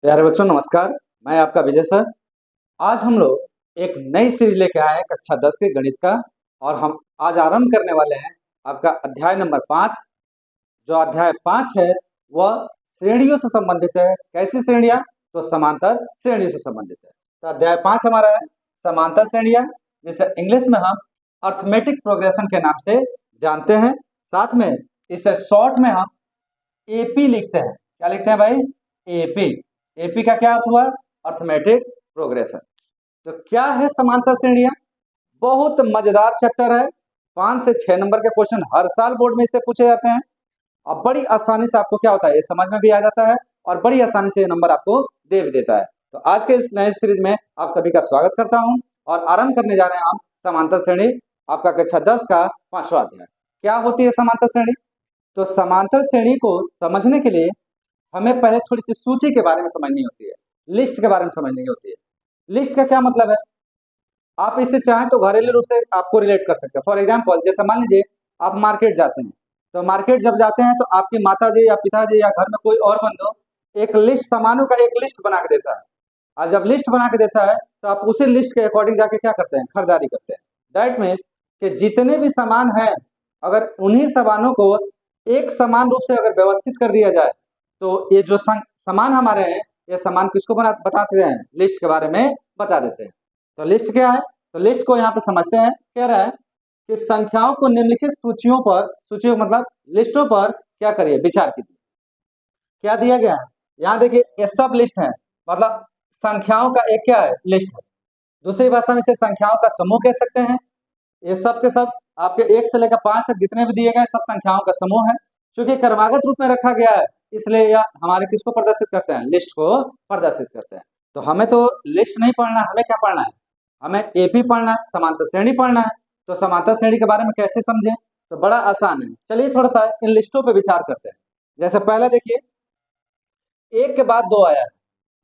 प्यारे बच्चों नमस्कार। मैं आपका विजय सर। आज हम लोग एक नई सीरीज लेके आए हैं कक्षा 10 के गणित का। और हम आज आरंभ करने वाले हैं आपका अध्याय नंबर 5। जो अध्याय 5 है वह श्रेणियों से संबंधित है। कैसी श्रेणियां? तो समांतर श्रेणियों से संबंधित है। तो अध्याय 5 हमारा है समांतर श्रेणियां, जिसे इंग्लिश में हम अर्थमेटिक प्रोग्रेशन के नाम से जानते हैं। साथ में इसे शॉर्ट में हम एपी लिखते हैं। क्या लिखते हैं भाई? एपी। एपी का क्या अर्थ हुआ? Arithmetic progression. तो क्या है समांतर श्रेणियां? बहुत मजेदार चैप्टर है। 5 से 6 नंबर के क्वेश्चन हर साल बोर्ड में इससे पूछे जाते हैं। अब बड़ी आसानी से आपको क्या होता है, ये समझ में भी आ जाता है और बड़ी आसानी से ये नंबर आपको दे भी देता है। तो आज के इस नए सीरीज में आप सभी का स्वागत करता हूं और आरंभ करने जा रहे हैं हम समांतर श्रेणी, आपका कक्षा 10 का 5वां अध्याय। क्या होती है समांतर श्रेणी? तो समांतर श्रेणी को समझने के लिए हमें पहले थोड़ी सी सूची के बारे में समझनी होती है, लिस्ट के बारे में समझनी होती है। लिस्ट का क्या मतलब है? आप इसे चाहें तो घरेलू रूप से आपको रिलेट कर सकते हैं। फॉर एग्जाम्पल, जैसे मान लीजिए आप मार्केट जाते हैं, तो मार्केट जब जाते हैं तो आपकी माता जी या पिताजी या घर में कोई और बंदो एक लिस्ट, सामानों का एक लिस्ट बना के देता है। और जब लिस्ट बना के देता है तो आप उसी लिस्ट के अकॉर्डिंग जाके क्या करते हैं? खरीदारी करते हैं। दैट मीन्स कि जितने भी सामान हैं, अगर उन्हीं सामानों को एक समान रूप से अगर व्यवस्थित कर दिया जाए तो ये जो सामान हमारे हैं, ये सामान किसको बताते हैं? लिस्ट के बारे में बता देते हैं। तो लिस्ट क्या है? तो लिस्ट को यहाँ पे समझते हैं। कह रहा है कि संख्याओं को निम्नलिखित सूचियों मतलब लिस्टों पर क्या करिए? विचार कीजिए। क्या दिया गया है? यहाँ देखिए, ये सब लिस्ट है, मतलब संख्याओं का एक क्या है? लिस्ट है। दूसरी भाषा में इसे संख्याओं का समूह कह सकते हैं। ये सब के सब आपके 1 से लेकर 5 तक जितने भी दिए गए सब संख्याओं का समूह है। क्योंकि क्रमागत रूप में रखा गया है, इसलिए यह हमारे किसको प्रदर्शित करते हैं? लिस्ट को प्रदर्शित करते हैं। तो हमें तो लिस्ट नहीं पढ़ना, हमें क्या पढ़ना है? हमें एपी पढ़ना है, समांतर श्रेणी पढ़ना है। तो समांतर श्रेणी के बारे में कैसे समझें? तो बड़ा आसान है। चलिए थोड़ा सा इन लिस्टों पर विचार करते हैं। जैसे पहले देखिए, 1 के बाद 2 आया है,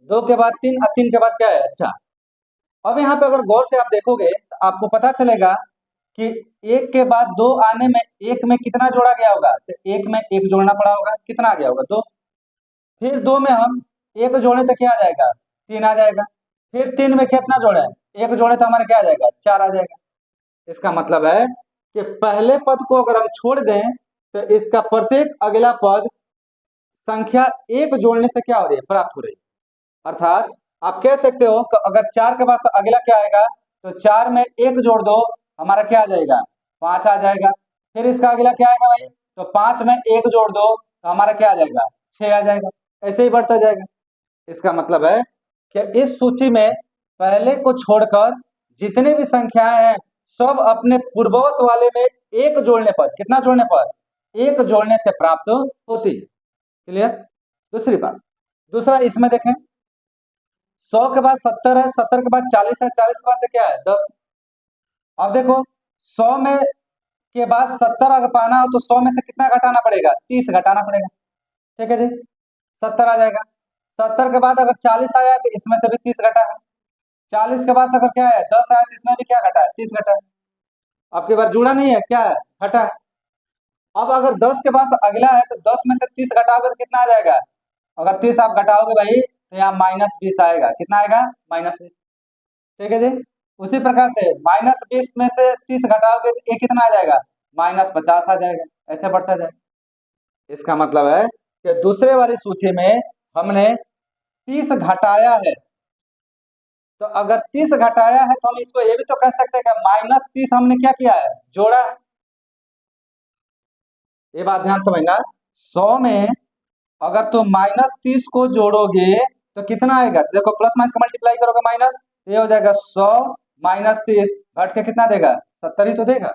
2 के बाद 3 और 3 के बाद क्या है? अच्छा, अब यहाँ पे अगर गौर से आप देखोगे तो आपको पता चलेगा कि 1 के बाद 2 आने में 1 में कितना जोड़ा गया होगा? तो 1 में 1 जोड़ना पड़ा होगा। कितना आ गया होगा? 2। फिर 2 में हम 1 जोड़े तो क्या आ जाएगा? 3 आ जाएगा। फिर 3 में कितना जोड़े? 1 जोड़े तो हमारे क्या आ जाएगा? 4 आ जाएगा। इसका मतलब है कि पहले पद को अगर हम छोड़ दें तो इसका प्रत्येक अगला पद संख्या 1 जोड़ने से क्या हो रही है? प्राप्त हो रही है। अर्थात आप कह सकते हो कि अगर 4 के बाद अगला क्या आएगा? तो 4 में 1 जोड़ दो, हमारा क्या आ जाएगा? 5 आ जाएगा। फिर इसका अगला क्या आएगा भाई? तो 5 में 1 जोड़ दो तो हमारा क्या आ जाएगा? 6 आ जाएगा। ऐसे ही बढ़ता जाएगा। इसका मतलब है कि इस सूची में पहले को छोड़कर जितने भी संख्याएं हैं सब अपने पूर्ववत वाले में 1 जोड़ने पर, कितना जोड़ने पर? 1 जोड़ने से प्राप्त होती है। क्लियर? दूसरी बात, दूसरा इसमें देखें, 100 के बाद 70 है, 70 के बाद 40 है, 40 के बाद से क्या है? 10। अब देखो, 100 में के बाद 70 अगर पाना हो तो 100 में से कितना घटाना पड़ेगा? 30 घटाना पड़ेगा। ठीक है जी, 70 आ जाएगा। 70 के बाद अगर 40 आया तो इसमें से भी 30 घटा है। 40 के बाद अगर क्या है? 10 आया तो इसमें भी क्या घटा है? 30 घटा है। अब की बार जुड़ा नहीं है, क्या है? घटा है। अब अगर 10 के बाद अगला है तो 10 में से 30 घटाओगे तो कितना आ जाएगा? अगर 30 आप घटाओगे भाई तो यहाँ -20 आएगा। कितना आएगा? -20। ठीक है जी। उसी प्रकार से -20 में से 30 घटाओगे तो ये कितना आ जाएगा? -50 आ जाएगा। ऐसे बढ़ता जाएगा। इसका मतलब है कि दूसरे वाली सूची में हमने 30 घटाया है। तो अगर 30 घटाया है तो हम इसको ये भी तो कह सकते हैं कि -30 हमने क्या किया है? जोड़ा है। ये बात ध्यान समझना, 100 में अगर तुम -30 को जोड़ोगे तो कितना आएगा? देखो, प्लस माइनस का मल्टीप्लाई करोगे माइनस, ये हो जाएगा 100 -30 घट के कितना देगा? 70 ही तो देगा।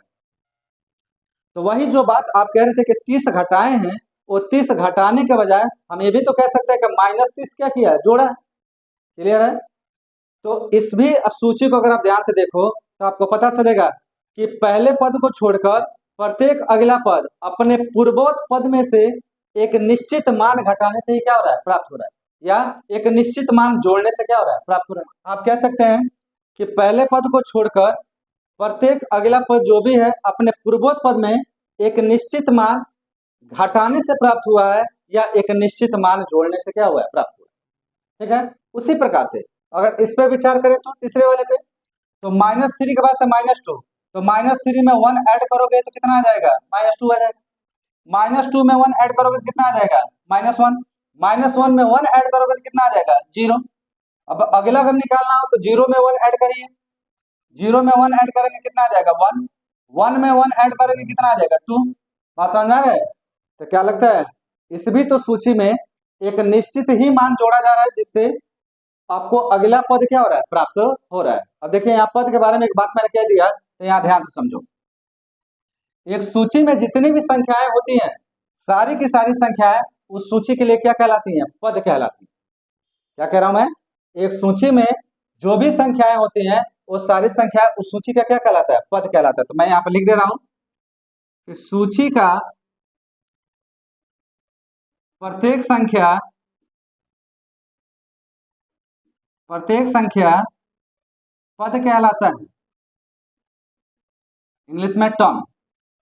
तो वही जो बात आप कह रहे थे कि 30 घटाए हैं, वो 30 घटाने के बजाय हम ये भी तो कह सकते हैं कि -30 क्या किया है? जोड़ा। क्लियर है? तो इस भी सूची को अगर आप ध्यान से देखो तो आपको पता चलेगा कि पहले पद को छोड़कर प्रत्येक अगला पद अपने पूर्वोक्त पद में से एक निश्चित मान घटाने से ही क्या हो रहा है? प्राप्त हो रहा है। या एक निश्चित मान जोड़ने से क्या हो रहा है? प्राप्त हो रहा है। आप कह सकते हैं कि पहले पद को छोड़कर प्रत्येक अगला पद जो भी है अपने पूर्वोक्त पद में एक निश्चित मान घटाने से प्राप्त हुआ है, या एक निश्चित मान जोड़ने से क्या हुआ है? प्राप्त हुआ है। ठीक है। उसी प्रकार से अगर इस पे विचार करें तो तीसरे वाले पे, तो -3 के बाद से -2, तो -3 में 1 ऐड करोगे तो कितना आ जाएगा, -2 आ जाएगा। -2 में 1 ऐड करोगे तो कितना आ जाएगा, -1। -1 में 1 ऐड करोगे तो कितना आ जाएगा, 0। अब अगला अगर निकालना हो तो 0 में 1 ऐड करिए, 0 में 1 ऐड करेंगे कितना आ जाएगा, 1। 1 में 1 ऐड करेंगे कितना आ जाएगा, 2। बात समझ में आ रहा है? तो क्या लगता है, इस भी तो सूची में एक निश्चित ही मान जोड़ा जा रहा है, जिससे आपको अगला पद क्या हो रहा है, प्राप्त हो रहा है। अब देखिए यहाँ पद के बारे में एक बात मैंने कह दिया, तो यहाँ ध्यान से समझो। एक सूची में जितनी भी संख्याएं होती हैं, सारी की सारी संख्याएं उस सूची के लिए क्या कहलाती हैं, पद कहलाती हैं। क्या कह रहा हूं मैं, एक सूची में जो भी संख्याएं होती हैं वो सारी संख्या उस सूची का क्या कहलाता है, पद कहलाता है। तो मैं यहाँ पे लिख दे रहा हूं कि सूची का प्रत्येक संख्या पद कहलाता है, इंग्लिश में टर्म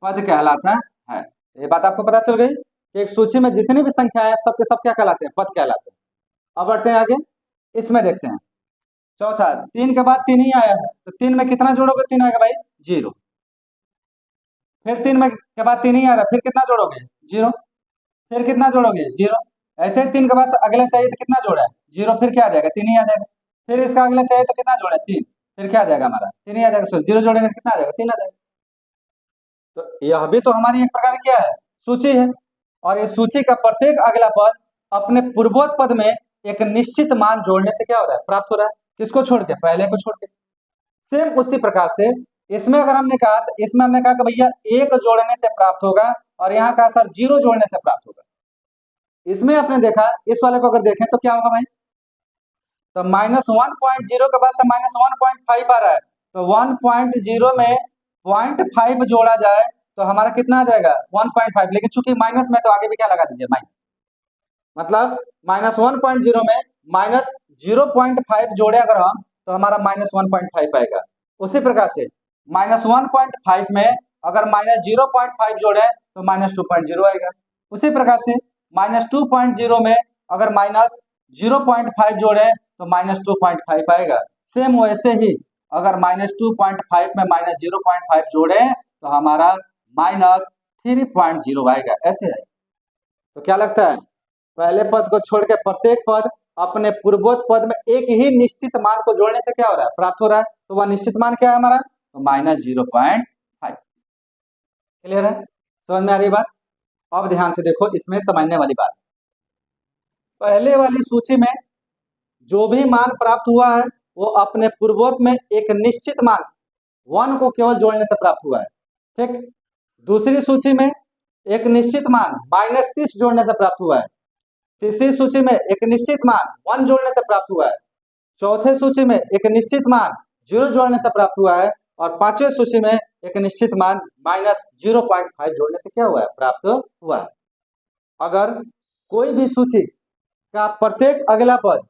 पद कहलाता है। ये बात आपको पता चल गई कि एक सूची में जितनी भी संख्याएं सब के सब क्या कहलाते हैं, पद कहलाते हैं। अब बढ़ते हैं आगे, इसमें देखते हैं चौथा, 3 के बाद 3 ही आया है, तो 3 में कितना जोड़ोगे, 3 आएगा भाई, 0। फिर 3 में के बाद 3 ही आ रहा है, फिर कितना जोड़ोगे, 0। फिर कितना जोड़ोगे, 0। ऐसे ही 3 के बाद अगला चाहिए तो कितना जोड़ा है, 0। फिर क्या आ जाएगा, 3 ही आ जाएगा। फिर इसका अगला चाहिए तो कितना जोड़ा है, 3। फिर क्या आ जाएगा हमारा, 3 ही आ जाएगा। सो 0 जोड़ेंगे तो कितना आ जाएगा, 3 आ जाएगा। तो यह भी तो हमारी एक प्रकार क्या है, सूची है। और इस सूची का प्रत्येक अगला पद अपने पूर्वोक्त पद में एक निश्चित मान जोड़ने से क्या हो रहा है, प्राप्त हो रहा है। किसको छोड़ के, पहले को छोड़ के। सेम उसी प्रकार से इसमें अगर हमने कहा, तो इसमें हमने कहा कि भैया 1 जोड़ने से प्राप्त होगा, और यहाँ कहा सर 0 जोड़ने से प्राप्त होगा। इसमें आपने देखा, इस वाले को अगर देखें तो क्या होगा भाई, तो -1.0 के बाद से -1.5 आ रहा है, तो 1.0 में 0.5 जोड़ा जाए तो हमारा कितना आ जाएगा, 1.5। लेकिन चूंकि माइनस में तो आगे भी क्या लगा दीजिए, माइनस। मतलब -1.0 में -0.5 जोड़े अगर हम, तो हमारा -1.5 आएगा। उसी प्रकार से -1.5 में अगर -0.5 जोड़े तो -2.0 आएगा। उसी प्रकार से -2.0 में अगर -0.5 जोड़े तो -2.5 आएगा। सेम वैसे ही अगर -2.5 में -0.5 जोड़े तो हमारा -3.0 आएगा। ऐसे है। तो क्या लगता है, पहले पद को छोड़ के प्रत्येक पद अपने पूर्वोक्त पद में एक ही निश्चित मान को जोड़ने से क्या हो रहा है, प्राप्त हो रहा है। तो वह निश्चित मान क्या है हमारा, तो -0.5। क्लियर है, समझ में आ रही बात। अब ध्यान से देखो, इसमें समझने वाली बात, पहले वाली सूची में जो भी मान प्राप्त हुआ है वो अपने पूर्वोक्त में एक निश्चित मान 1 को केवल जोड़ने से प्राप्त हुआ है। ठीक। दूसरी सूची में एक निश्चित मान -30 जोड़ने से प्राप्त हुआ है। तीसरी सूची में एक निश्चित मान 1 जोड़ने से प्राप्त हुआ है। चौथे सूची में एक निश्चित मान 0 जोड़ने से प्राप्त हुआ है। और पांचवें सूची में एक निश्चित मान -0.5 जोड़ने से क्या हुआ है, प्राप्त हुआ है। अगर कोई भी सूची का प्रत्येक अगला पद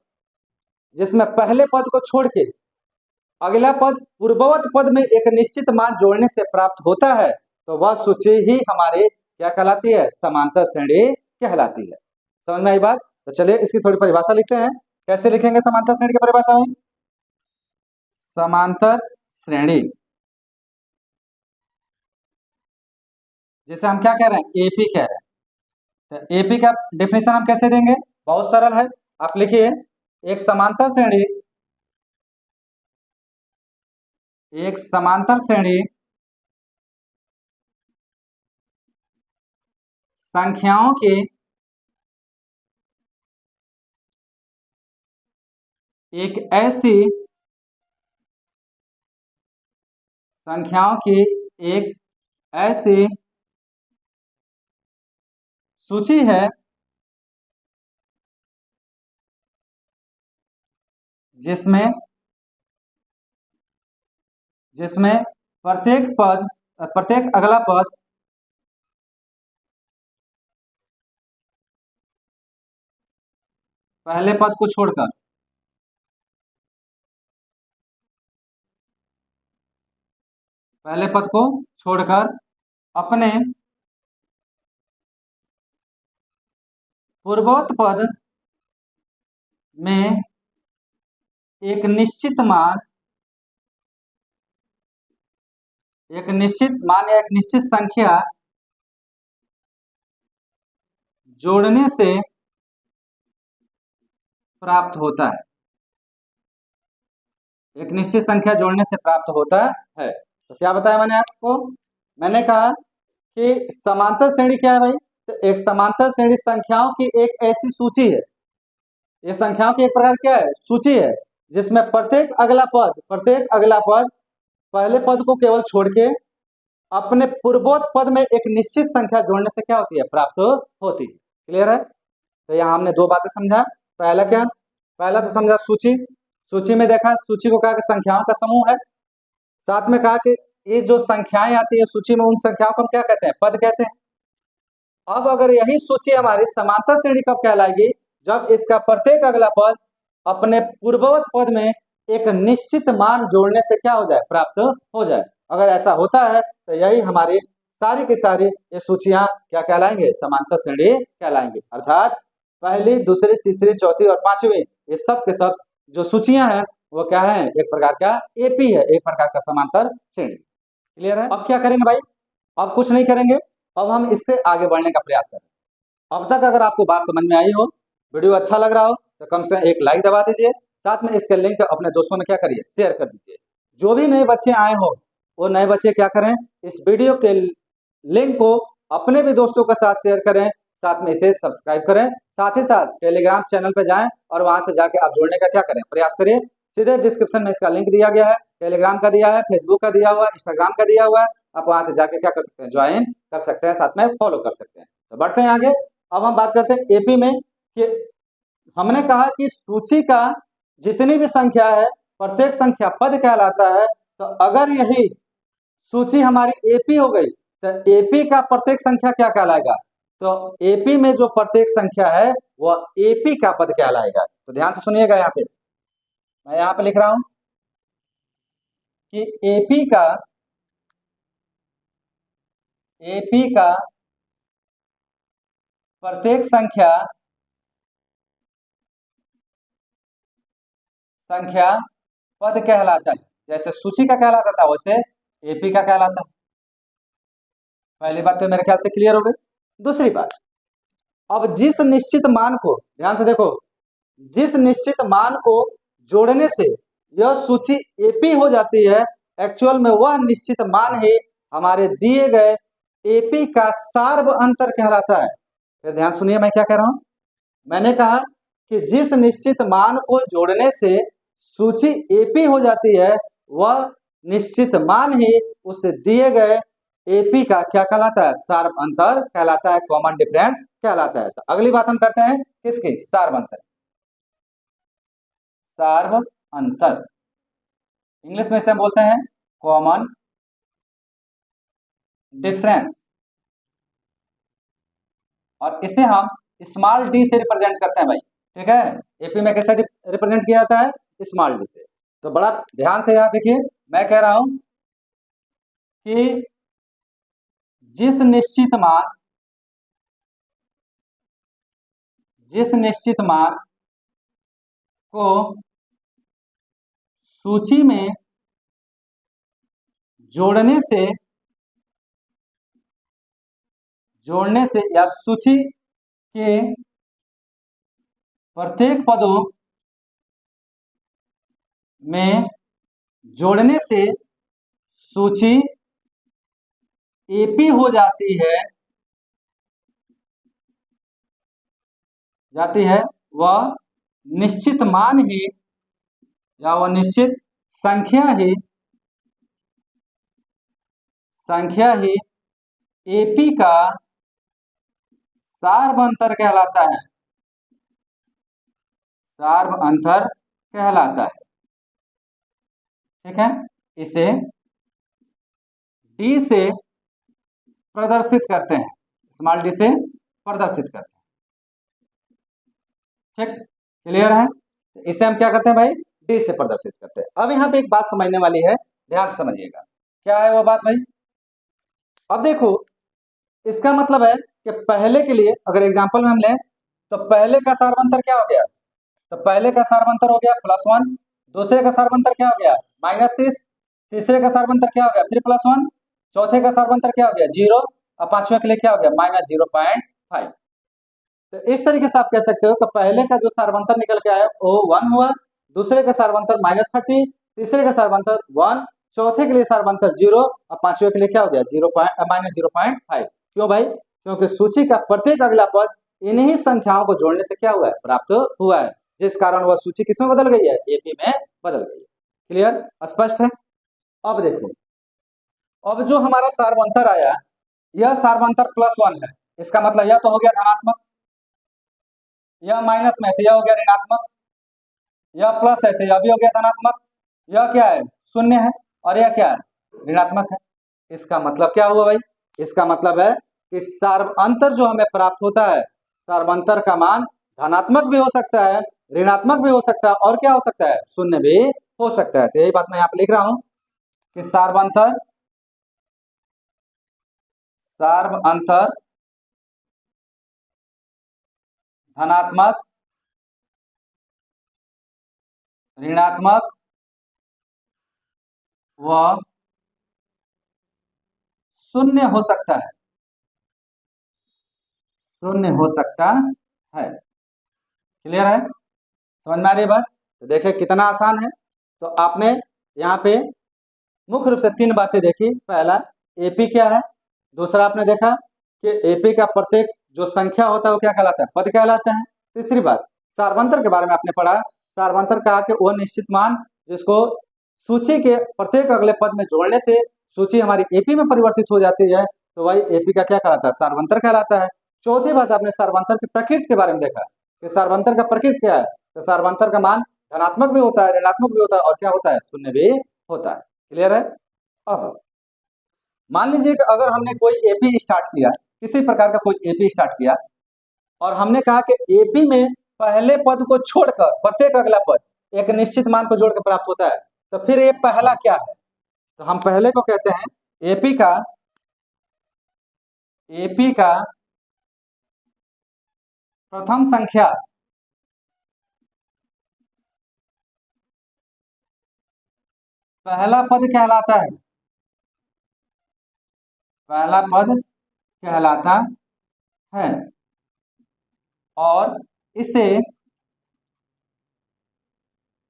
जिसमें पहले पद को छोड़ के अगला पद पूर्ववत पद में एक निश्चित मान जोड़ने से प्राप्त होता है, तो वह सूची ही हमारे क्या कहलाती है, समांतर श्रेणी कहलाती है। समझ में आई बात। तो चलिए इसकी थोड़ी परिभाषा लिखते हैं। कैसे लिखेंगे समांतर श्रेणी की परिभाषा में, समांतर श्रेणी जिसे हम क्या कह रहे हैं, एपी कह रहे हैं। तो एपी का डेफिनेशन हम कैसे देंगे, बहुत सरल है। आप लिखिए, एक समांतर श्रेणी संख्याओं के एक ऐसी सूची है जिसमें प्रत्येक अगला पद पहले पद को छोड़कर अपने पूर्वोक्त पद में एक निश्चित मान या एक निश्चित संख्या जोड़ने से प्राप्त होता है। एक निश्चित संख्या जोड़ने से प्राप्त होता है। तो क्या बताया मैंने आपको? मैंने कहा कि समांतर श्रेणी क्या है भाई? तो एक समांतर श्रेणी संख्याओं की एक ऐसी सूची है, ये संख्याओं की एक प्रकार क्या है? सूची है, जिसमें प्रत्येक अगला पद पहले पद को केवल छोड़ के अपने पूर्वोक्त पद में एक निश्चित संख्या जोड़ने से क्या होती है? प्राप्त होती है। क्लियर है? तो यहाँ हमने दो बातें समझा। पहला क्या? पहला तो समझा सूची। सूची में देखा, सूची को कहा कि संख्याओं का समूह है। साथ में कहा कि ये जो संख्याएं आती है सूची में, उन संख्याओं को हम क्या कहते हैं? पद कहते हैं। अब अगर यही सूची हमारी समांतर श्रेणी कब कहलाएगी? जब इसका प्रत्येक अगला पद अपने पूर्ववत पद में एक निश्चित मान जोड़ने से क्या हो जाए? प्राप्त हो जाए। अगर ऐसा होता है तो यही हमारी सारी की सारी ये सूचियां क्या कहलाएंगे? समांतर श्रेणी कहलाएंगे। अर्थात पहली, दूसरी, तीसरी, चौथी और पांचवी, ये सब के सब जो सूचियां हैं वो क्या है? एक प्रकार का एपी है, एक प्रकार का समांतर श्रेणी। क्लियर है? अब क्या करेंगे भाई? अब कुछ नहीं करेंगे, अब हम इससे आगे बढ़ने का प्रयास करें। अब तक अगर आपको बात समझ में आई हो, वीडियो अच्छा लग रहा हो, तो कम से कम एक लाइक दबा दीजिए। साथ में इसके लिंक अपने दोस्तों में क्या करिए? शेयर कर दीजिए। जो भी नए बच्चे आए हो, वो नए बच्चे क्या करें? इस वीडियो के लिंक को अपने भी दोस्तों के साथ शेयर करें, साथ में इसे सब्सक्राइब करें। साथ ही साथ टेलीग्राम चैनल पर जाएं और वहां से जाके आप जुड़ने का क्या करें? प्रयास करिए। सीधे डिस्क्रिप्शन में इसका लिंक दिया गया है, टेलीग्राम का दिया है, फेसबुक का दिया हुआ है, इंस्टाग्राम का दिया हुआ है। आप वहां से जाके क्या कर सकते हैं? ज्वाइन कर सकते हैं, साथ में फॉलो कर सकते हैं। तो बढ़ते हैं आगे। अब हम बात करते हैं एपी में कि हमने कहा कि सूची का जितनी भी संख्या है, प्रत्येक संख्या पद कहलाता है। तो अगर यही सूची हमारी एपी हो गई तो एपी का प्रत्येक संख्या क्या कहलाएगा? तो एपी में जो प्रत्येक संख्या है वह एपी का पद कहलाएगा। तो ध्यान से सुनिएगा, यहाँ पे मैं यहाँ पे लिख रहा हूं कि एपी का प्रत्येक संख्या पद कहलाता है। जैसे सूची का कहलाता था वैसे एपी का कहलाता है। पहली बात तो मेरे ख्याल से क्लियर हो गई। दूसरी बात, अब जिस निश्चित मान को, ध्यान से देखो, जिस निश्चित मान को जोड़ने से यह सूची एपी हो जाती है, एक्चुअल में वह निश्चित मान ही हमारे दिए गए एपी का सार्व अंतर कहलाता है। तो ध्यान सुनिए मैं क्या कह रहा हूं। मैंने कहा कि जिस निश्चित मान को जोड़ने से सूची एपी हो जाती है, वह निश्चित मान ही उस दिए गए एपी का क्या कहलाता है? सार्व अंतर कहलाता है, कॉमन डिफरेंस कहलाता है। तो अगली बात हम करते हैं किसकी? सार्व अंतर। सार्व अंतर इंग्लिश में इसे हम बोलते हैं कॉमन डिफरेंस, और इसे हम स्मॉल डी से रिप्रेजेंट करते हैं भाई। ठीक है? एपी में कैसे रिप्रेजेंट किया जाता है? स्मॉल डी से। तो बड़ा ध्यान से यहाँ देखिए, मैं कह रहा हूं कि जिस निश्चित मान को सूची में जोड़ने से या सूची के प्रत्येक पदों में जोड़ने से सूची एपी हो जाती है, वह निश्चित मान ही या वह निश्चित संख्या ही एपी का सार्व अंतर कहलाता है। सार्व अंतर कहलाता है। ठीक है? इसे डी से प्रदर्शित करते हैं, स्मॉल डी से प्रदर्शित करते हैं। ठीक? क्लियर है? इसे हम क्या करते हैं भाई? डी से प्रदर्शित करते हैं। अब यहाँ पे एक बात समझने वाली है, ध्यान से समझिएगा। क्या है वो बात भाई? अब देखो, इसका मतलब है कि पहले के लिए अगर एग्जांपल में हम लें तो पहले का सार्व अंतर क्या हो गया? तो पहले का सार्वंतर हो गया +1, दूसरे का सार्वंतर क्या हो गया -30, तीसरे का सार्वंतर क्या हो गया फिर +1, चौथे का सार्वंतर क्या हो गया 0 और पांचवे के लिए क्या हो गया -0.5। तो इस तरीके से आप कह सकते हो कि पहले का जो सार्वंतर निकल के आया वो 1 हुआ, दूसरे का सार्वंतर -30, तीसरे का सार्वंतर 1, चौथे के लिए सार्वंतर 0 और पांचवे के लिए क्या हो गया -0.5। क्यों भाई? क्योंकि सूची का प्रत्येक अगला पद इन्हीं संख्याओं को जोड़ने से क्या हुआ है प्राप्त हुआ है, जिस कारण वह सूची किसमें बदल गई है एपी में बदल गई है। क्लियर? स्पष्ट है? अब देखो, अब जो हमारा सार्वंतर आया यह सार्वंतर +1 है, इसका मतलब यह तो हो गया धनात्मक, यह माइनस में तो यह हो गया ऋणात्मक, यह प्लस है तो यह भी हो गया धनात्मक, यह क्या है शून्य है और यह क्या है ऋणात्मक है। इसका मतलब क्या हुआ भाई? इसका मतलब है कि सार्वंतर जो हमें प्राप्त होता है, सार्वंतर का मान धनात्मक भी हो सकता है, ऋणात्मक भी हो सकता है और क्या हो सकता है शून्य भी हो सकता है। तो यही बात मैं यहाँ पे लिख रहा हूं कि सार्वंतर धनात्मक, ऋणात्मक व शून्य हो सकता है, शून्य हो सकता है। क्लियर है? समझ में आ रही है बात? तो देखिए कितना आसान है। तो आपने यहाँ पे मुख्य रूप से 3 बातें देखी। पहला एपी क्या है, दूसरा आपने देखा कि एपी का प्रत्येक जो संख्या होता है वो क्या कहलाता है पद कहलाता है। तीसरी बात सार्वंतर के बारे में आपने पढ़ा, सार्वंतर कहा कि वो निश्चित मान जिसको सूची के प्रत्येक अगले पद में जोड़ने से सूची हमारी एपी में परिवर्तित हो जाती है, तो वही एपी का क्या कहलाता है सार्वंतर कहलाता है। चौथी बात आपने सार्वंतर की प्रकृति के बारे में देखा कि सार्वंतर का प्रकृति क्या है, तो सार्वंतर का मान धनात्मक भी होता है, ऋणात्मक भी होता है और क्या होता है शून्य भी होता है। क्लियर है? अब मान लीजिए कि अगर हमने कोई एपी स्टार्ट किया, किसी प्रकार का कोई एपी स्टार्ट किया और हमने कहा कि एपी में पहले पद को छोड़कर प्रत्येक अगला पद एक निश्चित मान को जोड़कर प्राप्त होता है, तो फिर ये पहला क्या है? तो हम पहले को कहते हैं एपी का प्रथम संख्या पहला पद कहलाता है, पहला पद कहलाता है और इसे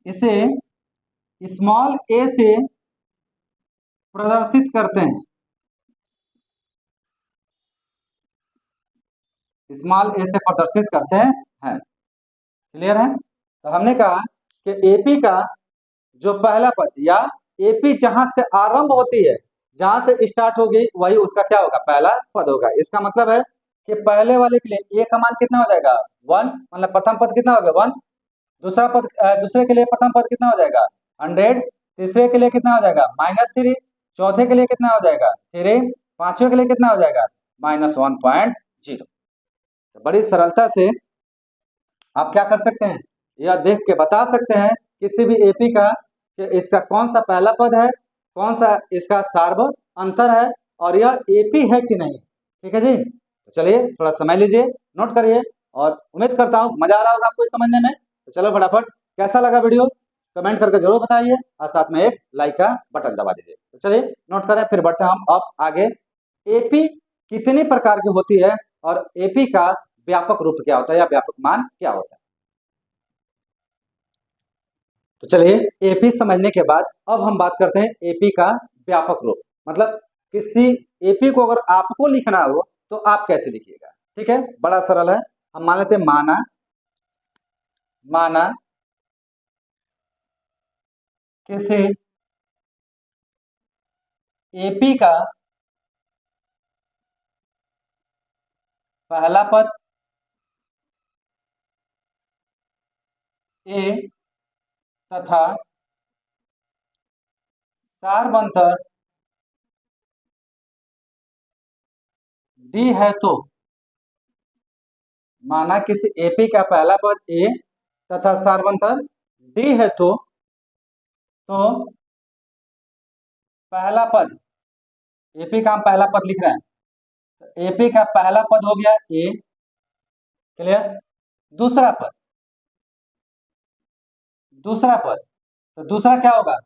इसे स्मॉल ए से प्रदर्शित करते हैं, स्मॉल ए से प्रदर्शित करते हैं। क्लियर है? तो हमने कहा कि एपी का जो पहला पद या एपी जहां से आरंभ होती है, जहां से स्टार्ट होगी वही उसका क्या होगा पहला पद होगा। इसका मतलब है कि पहले वाले के लिए ए का मान कितना हो जाएगा 1, मतलब प्रथम पद कितना हो गया 1, दूसरा पद दूसरे के लिए प्रथम पद कितना हो जाएगा 100, तीसरे के लिए कितना हो जाएगा -3, चौथे के लिए कितना हो जाएगा 3, पांचवे के लिए कितना हो जाएगा -1.0। तो बड़ी सरलता से आप क्या कर सकते हैं, यह देख के बता सकते हैं किसी भी एपी का कि इसका कौन सा पहला पद है, कौन सा इसका सार्व अंतर है और यह एपी है कि नहीं। ठीक है जी? तो चलिए थोड़ा समय लीजिए, नोट करिए और उम्मीद करता हूँ मजा आ रहा होगा आपको समझने में। तो चलो फटाफट कैसा लगा वीडियो कमेंट करके जरूर बताइए और साथ में एक लाइक का बटन दबा दीजिए। तो चलिए नोट करें, फिर बढ़ते हैं हम अब आगे। एपी कितनी प्रकार की होती है और एपी का व्यापक रूप क्या होता है या व्यापक मान क्या होता है। तो चलिए एपी समझने के बाद अब हम बात करते हैं एपी का व्यापक रूप। मतलब किसी एपी को अगर आपको लिखना हो तो आप कैसे लिखिएगा। ठीक है, बड़ा सरल है। हम मान लेते हैं माना किसी एपी का पहला पद ए तथा सार्वंतर डी है तो, माना किसी एपी का पहला पद ए तथा सार्वंतर डी है तो पहला पद, एपी का हम पहला पद लिख रहे हैं, तो एपी का पहला पद हो गया ए। क्लियर? दूसरा पद दूसरा पद, तो दूसरा क्या होगा?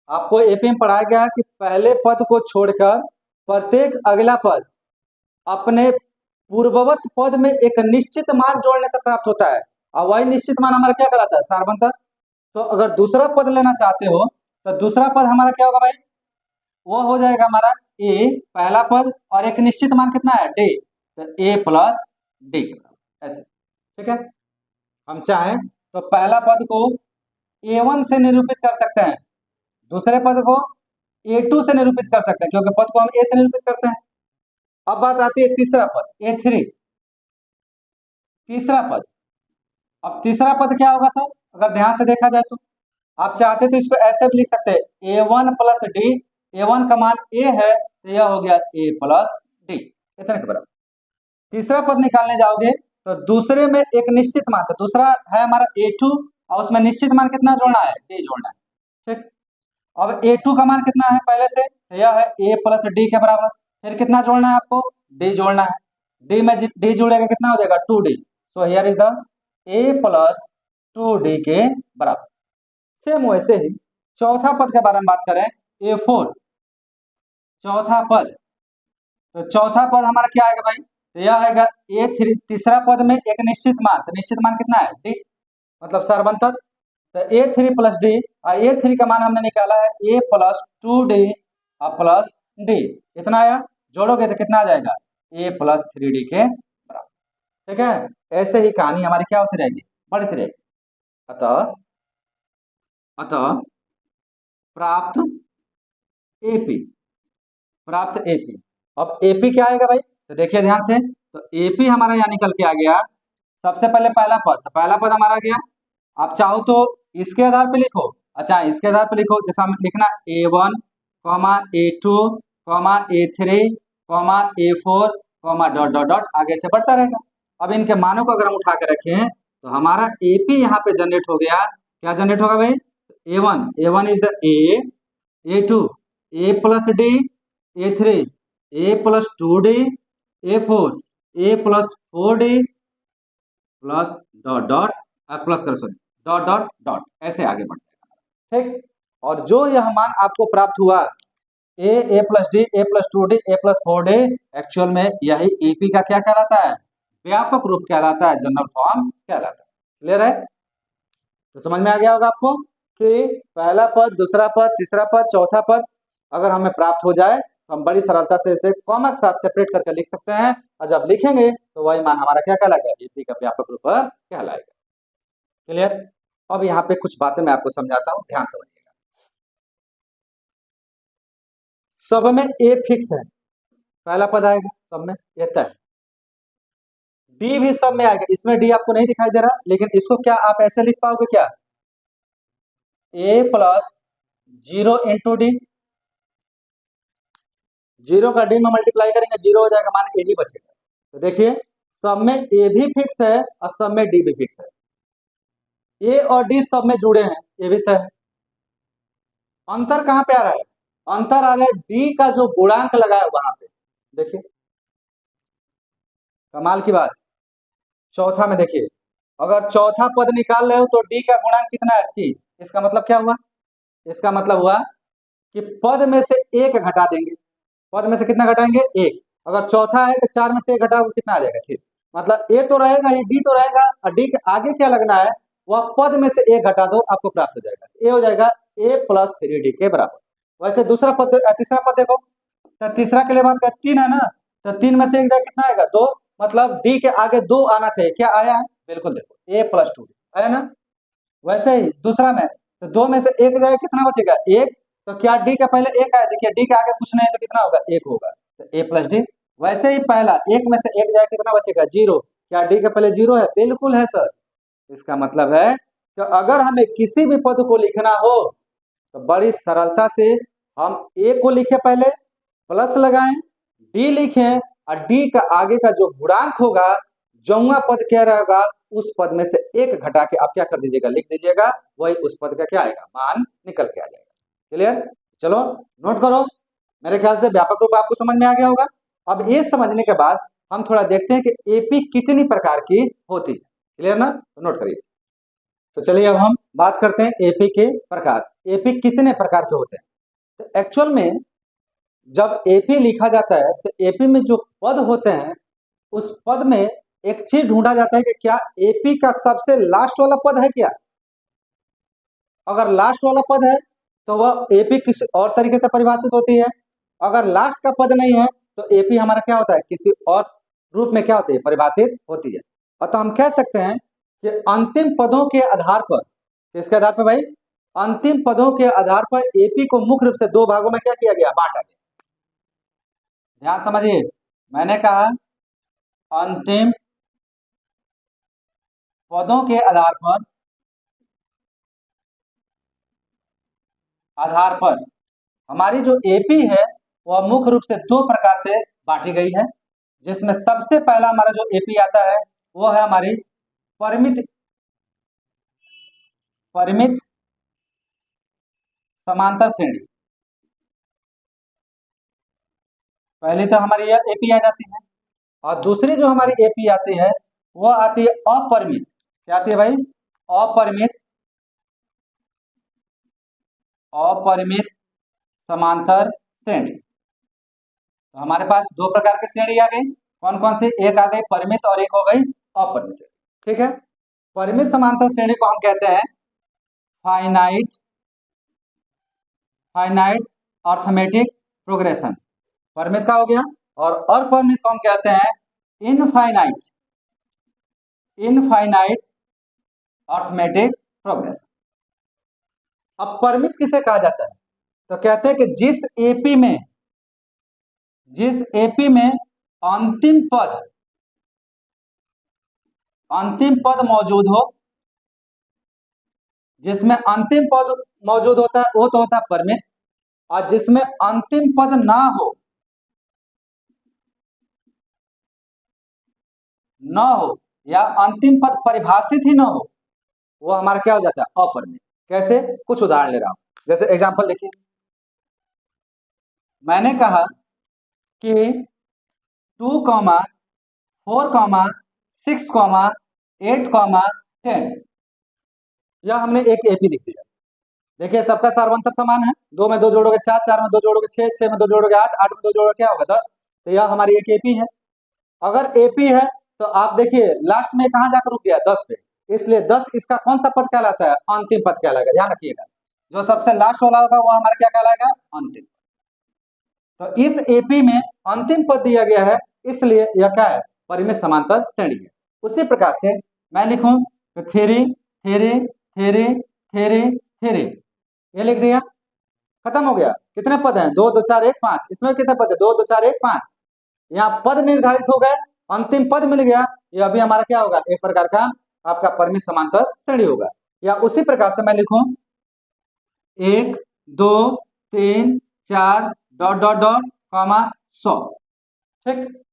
आपको एपी में पढ़ाया गया कि पहले पद को छोड़कर प्रत्येक अगला पद अपने पूर्ववत पद में एक निश्चित मान जोड़ने से प्राप्त होता है, और वही निश्चित मान हमारा क्या कहलाता है? सारबंधक। तो अगर दूसरा पद लेना चाहते हो तो दूसरा पद हमारा क्या होगा भाई? वो हो जाएगा हमारा ए पहला पद और एक निश्चित मान कितना है? डी। तो ए प्लस डी, ऐसे, ठीक है। हम चाहें तो पहला पद को A1 से निरूपित कर सकते हैं, दूसरे पद को A2 से निरूपित कर सकते हैं, क्योंकि पद को हम ए से निरूपित करते हैं। अब बात आती है तीसरा पद A3, तीसरा पद। अब तीसरा पद क्या होगा सर? अगर ध्यान से देखा जाए तो आप चाहते तो इसको ऐसे भी लिख सकते हैं A1 प्लस डी। A1 का मान A है तो यह हो गया A प्लस डी, इतने के बराबर। तीसरा पद निकालने जाओगे तो दूसरे में एक निश्चित मान, तो दूसरा है हमारा A2 और उसमें निश्चित मान कितना जोड़ना है? डी जोड़ना है, ठीक। अब A2 का मान कितना है पहले से? तो यह है A प्लस डी के बराबर। फिर कितना जोड़ना है आपको? डी जोड़ना है। डी में डी जुड़ेगा कितना हो जाएगा? 2D। So here is the A plus 2D के बराबर। सेम वैसे ही चौथा पद के बारे में बात करें, A4, चौथा पद। तो चौथा पद हमारा क्या आएगा भाई? तो यह आएगा A3, तीसरा पद में एक निश्चित मान, तो निश्चित मान कितना है? डी, मतलब सरबंधक। तो A3 प्लस डी, और A3 का मान हमने निकाला है A प्लस 2D और प्लस डी, इतना आया। जोड़ोगे तो कितना आ जाएगा? A प्लस 3D के बराबर, ठीक है। ऐसे ही कहानी हमारी क्या होती रहेगी? बढ़ती रहेगी। अतः अतः प्राप्त एपी, प्राप्त एपी। अब एपी क्या आएगा भाई? तो देखिए ध्यान से, तो एपी हमारा यहाँ निकल के आ गया। सबसे पहले पहला पद, तो पहला पद हमारा आ गया। आप चाहो तो इसके आधार पे लिखो, अच्छा इसके आधार पे लिखो, जैसा हमें लिखना A1, A2, A3, A4, dot dot dot आगे से बढ़ता रहेगा। अब इनके मानों को अगर हम उठा के रखें तो हमारा एपी यहाँ पे जनरेट हो गया। क्या जनरेट होगा भाई? A1 is the A, A2 A plus D, A3 A plus 2D, A4 A plus 4D plus dot dot plus कर सॉरी डॉट डॉट डॉट, ऐसे आगे बढ़ते हैं, ठीक। और जो यह मान आपको प्राप्त हुआ A plus D, A plus 2D, A plus 4D, actual में यही एपी का क्या कहलाता है? व्यापक रूप कहलाता है, जनरल फॉर्म कहलाता है। क्लियर है? तो समझ में आ गया होगा आपको कि पहला पद, दूसरा पद, तीसरा पद, चौथा पद अगर हमें प्राप्त हो जाए तो हम बड़ी सरलता से इसे कॉमा के साथ सेपरेट करके लिख सकते हैं, और जब लिखेंगे तो वही मान हमारा क्या कहलाएगा? एपी का व्यापक रूप कहलाएगा। क्लियर? अब यहाँ पे कुछ बातें मैं आपको समझाता हूँ, ध्यान समझिएगा। सब में ए फिक्स है, पहला पद आएगा सब में, ये तय। डी भी सब में आएगा, इसमें डी आपको नहीं दिखाई दे रहा, लेकिन इसको क्या आप ऐसे लिख पाओगे क्या? A प्लस 0 इंटू डी, 0 का डी में मल्टीप्लाई करेंगे 0 हो जाएगा, मान ए ही बचेगा। तो देखिए सब में ए भी फिक्स है और सब में डी भी फिक्स है। ए और डी सब में जुड़े हैं, ये भी तय है। अंतर कहां पे आ रहा है? अंतर आ रहा है डी का जो गुणांक लगा है वहां पे। देखिए कमाल की बात, चौथा में देखिए, अगर चौथा पद निकाल रहे हो तो डी का गुणांक कितना है? 3। इसका मतलब क्या हुआ? इसका मतलब हुआ कि पद में से एक घटा देंगे। पद में से कितना घटाएंगे? एक। अगर चौथा है तो 4 में से एक घटाओ, कितना आ जाएगा? ठीक, मतलब ए तो रहेगा, ये डी तो रहेगा, और डी के आगे क्या लगना है? वह पद में से एक घटा दो, आपको प्राप्त हो जाएगा। ए हो जाएगा A प्लस 3D के बराबर। वैसे दूसरा पद, तीसरा पद देखो, तो तीसरा के लिए बात करें 3 है ना, तो 3 में से एक जाए कितना आएगा? 2, मतलब डी के आगे 2 आना चाहिए। क्या आया है? बिल्कुल देखो A प्लस 2 आया ना। वैसे ही दूसरा में, तो 2 में से एक जाए कितना बचेगा? 1। तो क्या डी का पहले एक आया? देखिए डी के आगे कुछ नहीं है तो कितना होगा? 1 होगा, तो A प्लस डी। वैसे ही पहला, 1 में से एक जाए कितना बचेगा? 0। क्या डी का पहले 0 है? बिल्कुल है सर। इसका मतलब है कि अगर हमें किसी भी पद को लिखना हो तो बड़ी सरलता से हम ए को लिखे, पहले प्लस लगाएं, डी लिखें, और डी का आगे का जो गुणांक होगा, जौवा पद क्या रहेगा, उस पद में से एक घटा के आप क्या कर दीजिएगा? लिख दीजिएगा, वही उस पद का क्या आएगा? मान निकल के आ जाएगा। क्लियर? चलो नोट करो। मेरे ख्याल से व्यापक रूप आपको समझ में आ गया होगा। अब ये समझने के बाद हम थोड़ा देखते हैं कि एपी कितनी प्रकार की होती है। क्लियर ना? तो नोट करिए। तो चलिए अब हम बात करते हैं एपी के प्रकार। एपी कितने प्रकार के होते हैं? तो एक्चुअल में जब एपी लिखा जाता है तो एपी में जो पद होते हैं उस पद में एक चीज ढूंढा जाता है कि क्या एपी का सबसे लास्ट वाला पद है क्या। अगर लास्ट वाला पद है तो वह एपी किसी और तरीके से परिभाषित होती है। अगर लास्ट का पद नहीं है तो एपी हमारा क्या होता है, किसी और रूप में क्या होती है, परिभाषित होती है। अतः हम कह सकते हैं कि अंतिम पदों के आधार पर, किसके आधार पर भाई, अंतिम पदों के आधार पर एपी को मुख्य रूप से दो भागों में क्या किया गया, बांटा गया। ध्यान समझिए, मैंने कहा अंतिम पदों के आधार पर हमारी जो एपी है वह मुख्य रूप से दो प्रकार से बांटी गई है, जिसमें सबसे पहला हमारा जो एपी आता है वो है हमारी परिमित परिमित समांतर श्रेणी। पहले तो हमारी यह एपी आ जाती है, और दूसरी जो हमारी एपी आती है वो आती है अपरिमित। क्या आती है भाई, अपरिमित अपरिमित समांतर श्रेणी। तो हमारे पास दो प्रकार की श्रेणी आ गई, कौन कौन सी, एक आ गई परिमित और एक हो गई अपरिमित श्रेणी। ठीक है, परिमित समांतर श्रेणी को हम कहते हैं फाइनाइट फाइनाइट अर्थमेटिक प्रोग्रेशन, परिमित का हो गया। और अपरिमित को हम कहते हैं इनफाइनाइट इनफाइनाइट अर्थमेटिक प्रोग्रेशन। अब परिमित किसे कहा जाता है, तो कहते हैं कि जिस एपी में अंतिम पद मौजूद हो, जिसमें अंतिम पद मौजूद होता है वो तो होता है परिमित, और जिसमें अंतिम पद ना हो या अंतिम पद परिभाषित ही ना हो, वो हमारा क्या हो जाता है, अपरिमित। कैसे, कुछ उदाहरण ले रहा हूं। जैसे एग्जांपल देखिए, मैंने कहा कि 2, 4, 6, 8, 10, यह हमने एक एपी लिख दिया। देखिए सबका सार्वंतर समान है, 2 में 2 जोड़ोगे 4, 4 में 2 जोड़ोगे 6, 6 में 2 जोड़ोगे 8, 8 में 2 जोड़ोगे क्या होगा, 10। तो यह हमारी एक एपी है। अगर एपी है तो आप देखिए लास्ट में कहां जाकर रुक गया, 10 पे, इसलिए 10 इसका कौन सा पद कहलाता है, अंतिम पद कहलाएगा। ध्यान रखिएगा, जो सबसे लास्ट वाला होगा वो हमारा क्या कहलाएगा, अंतिम। तो इस एपी में अंतिम पद दिया गया है, इसलिए यह क्या है, परिमित समांतर श्रेणी है। उसी प्रकार से मैं लिखूं तो three three three three three, ये लिख दिया, खत्म हो गया। कितने पद हैं, 2 2 4 1 5, इसमें कितने पद है, 2 2 4 1 5। यहाँ पद निर्धारित हो गए, अंतिम पद मिल गया, ये अभी हमारा क्या होगा, एक प्रकार का आपका परिमित समांतर श्रेणी होगा। या उसी प्रकार से मैं लिखूं 1 2 3 4 डॉट डॉट डॉट कॉमा 100। ठीक,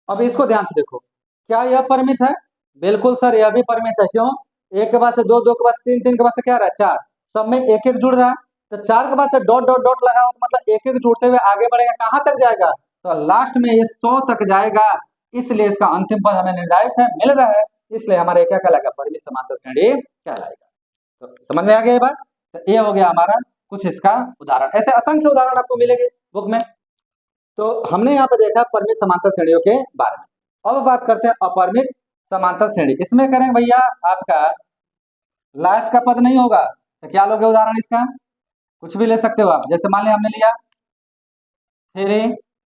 अब इसको ध्यान से देखो, क्या यह परिमित है, बिल्कुल सर यह भी परिमित है। क्यों, एक के बाद से 2, 2 के बाद से 3, 3 के बाद से क्या रहा है, 4, सब में एक एक जुड़ रहा है। तो 4 के बाद से डॉट डॉट डॉट लगा हो तो मतलब एक एक जुड़ते हुए आगे बढ़ेगा, कहां तक जाएगा, तो लास्ट में ये 100 तक जाएगा। इसलिए इसका अंतिम पद हमें निर्धारित है, मिल रहा है, इसलिए हमारे क्या कहलाएगा, परिमित समांतर श्रेणी कहलाएगा। तो समझ में आ गया ये बात। तो ये हो गया हमारा कुछ इसका उदाहरण, ऐसे असंख्य उदाहरण आपको मिलेंगे बुक में। तो हमने यहाँ पे देखा परिमित समांतर श्रेणियों के बारे में। अब बात करते हैं अपरिमित समांतर श्रेणी। इसमें करें भैया आपका लास्ट का पद नहीं होगा, तो क्या लोगे उदाहरण इसका, कुछ भी ले सकते हो आप। जैसे मान लिया हमने लिया 3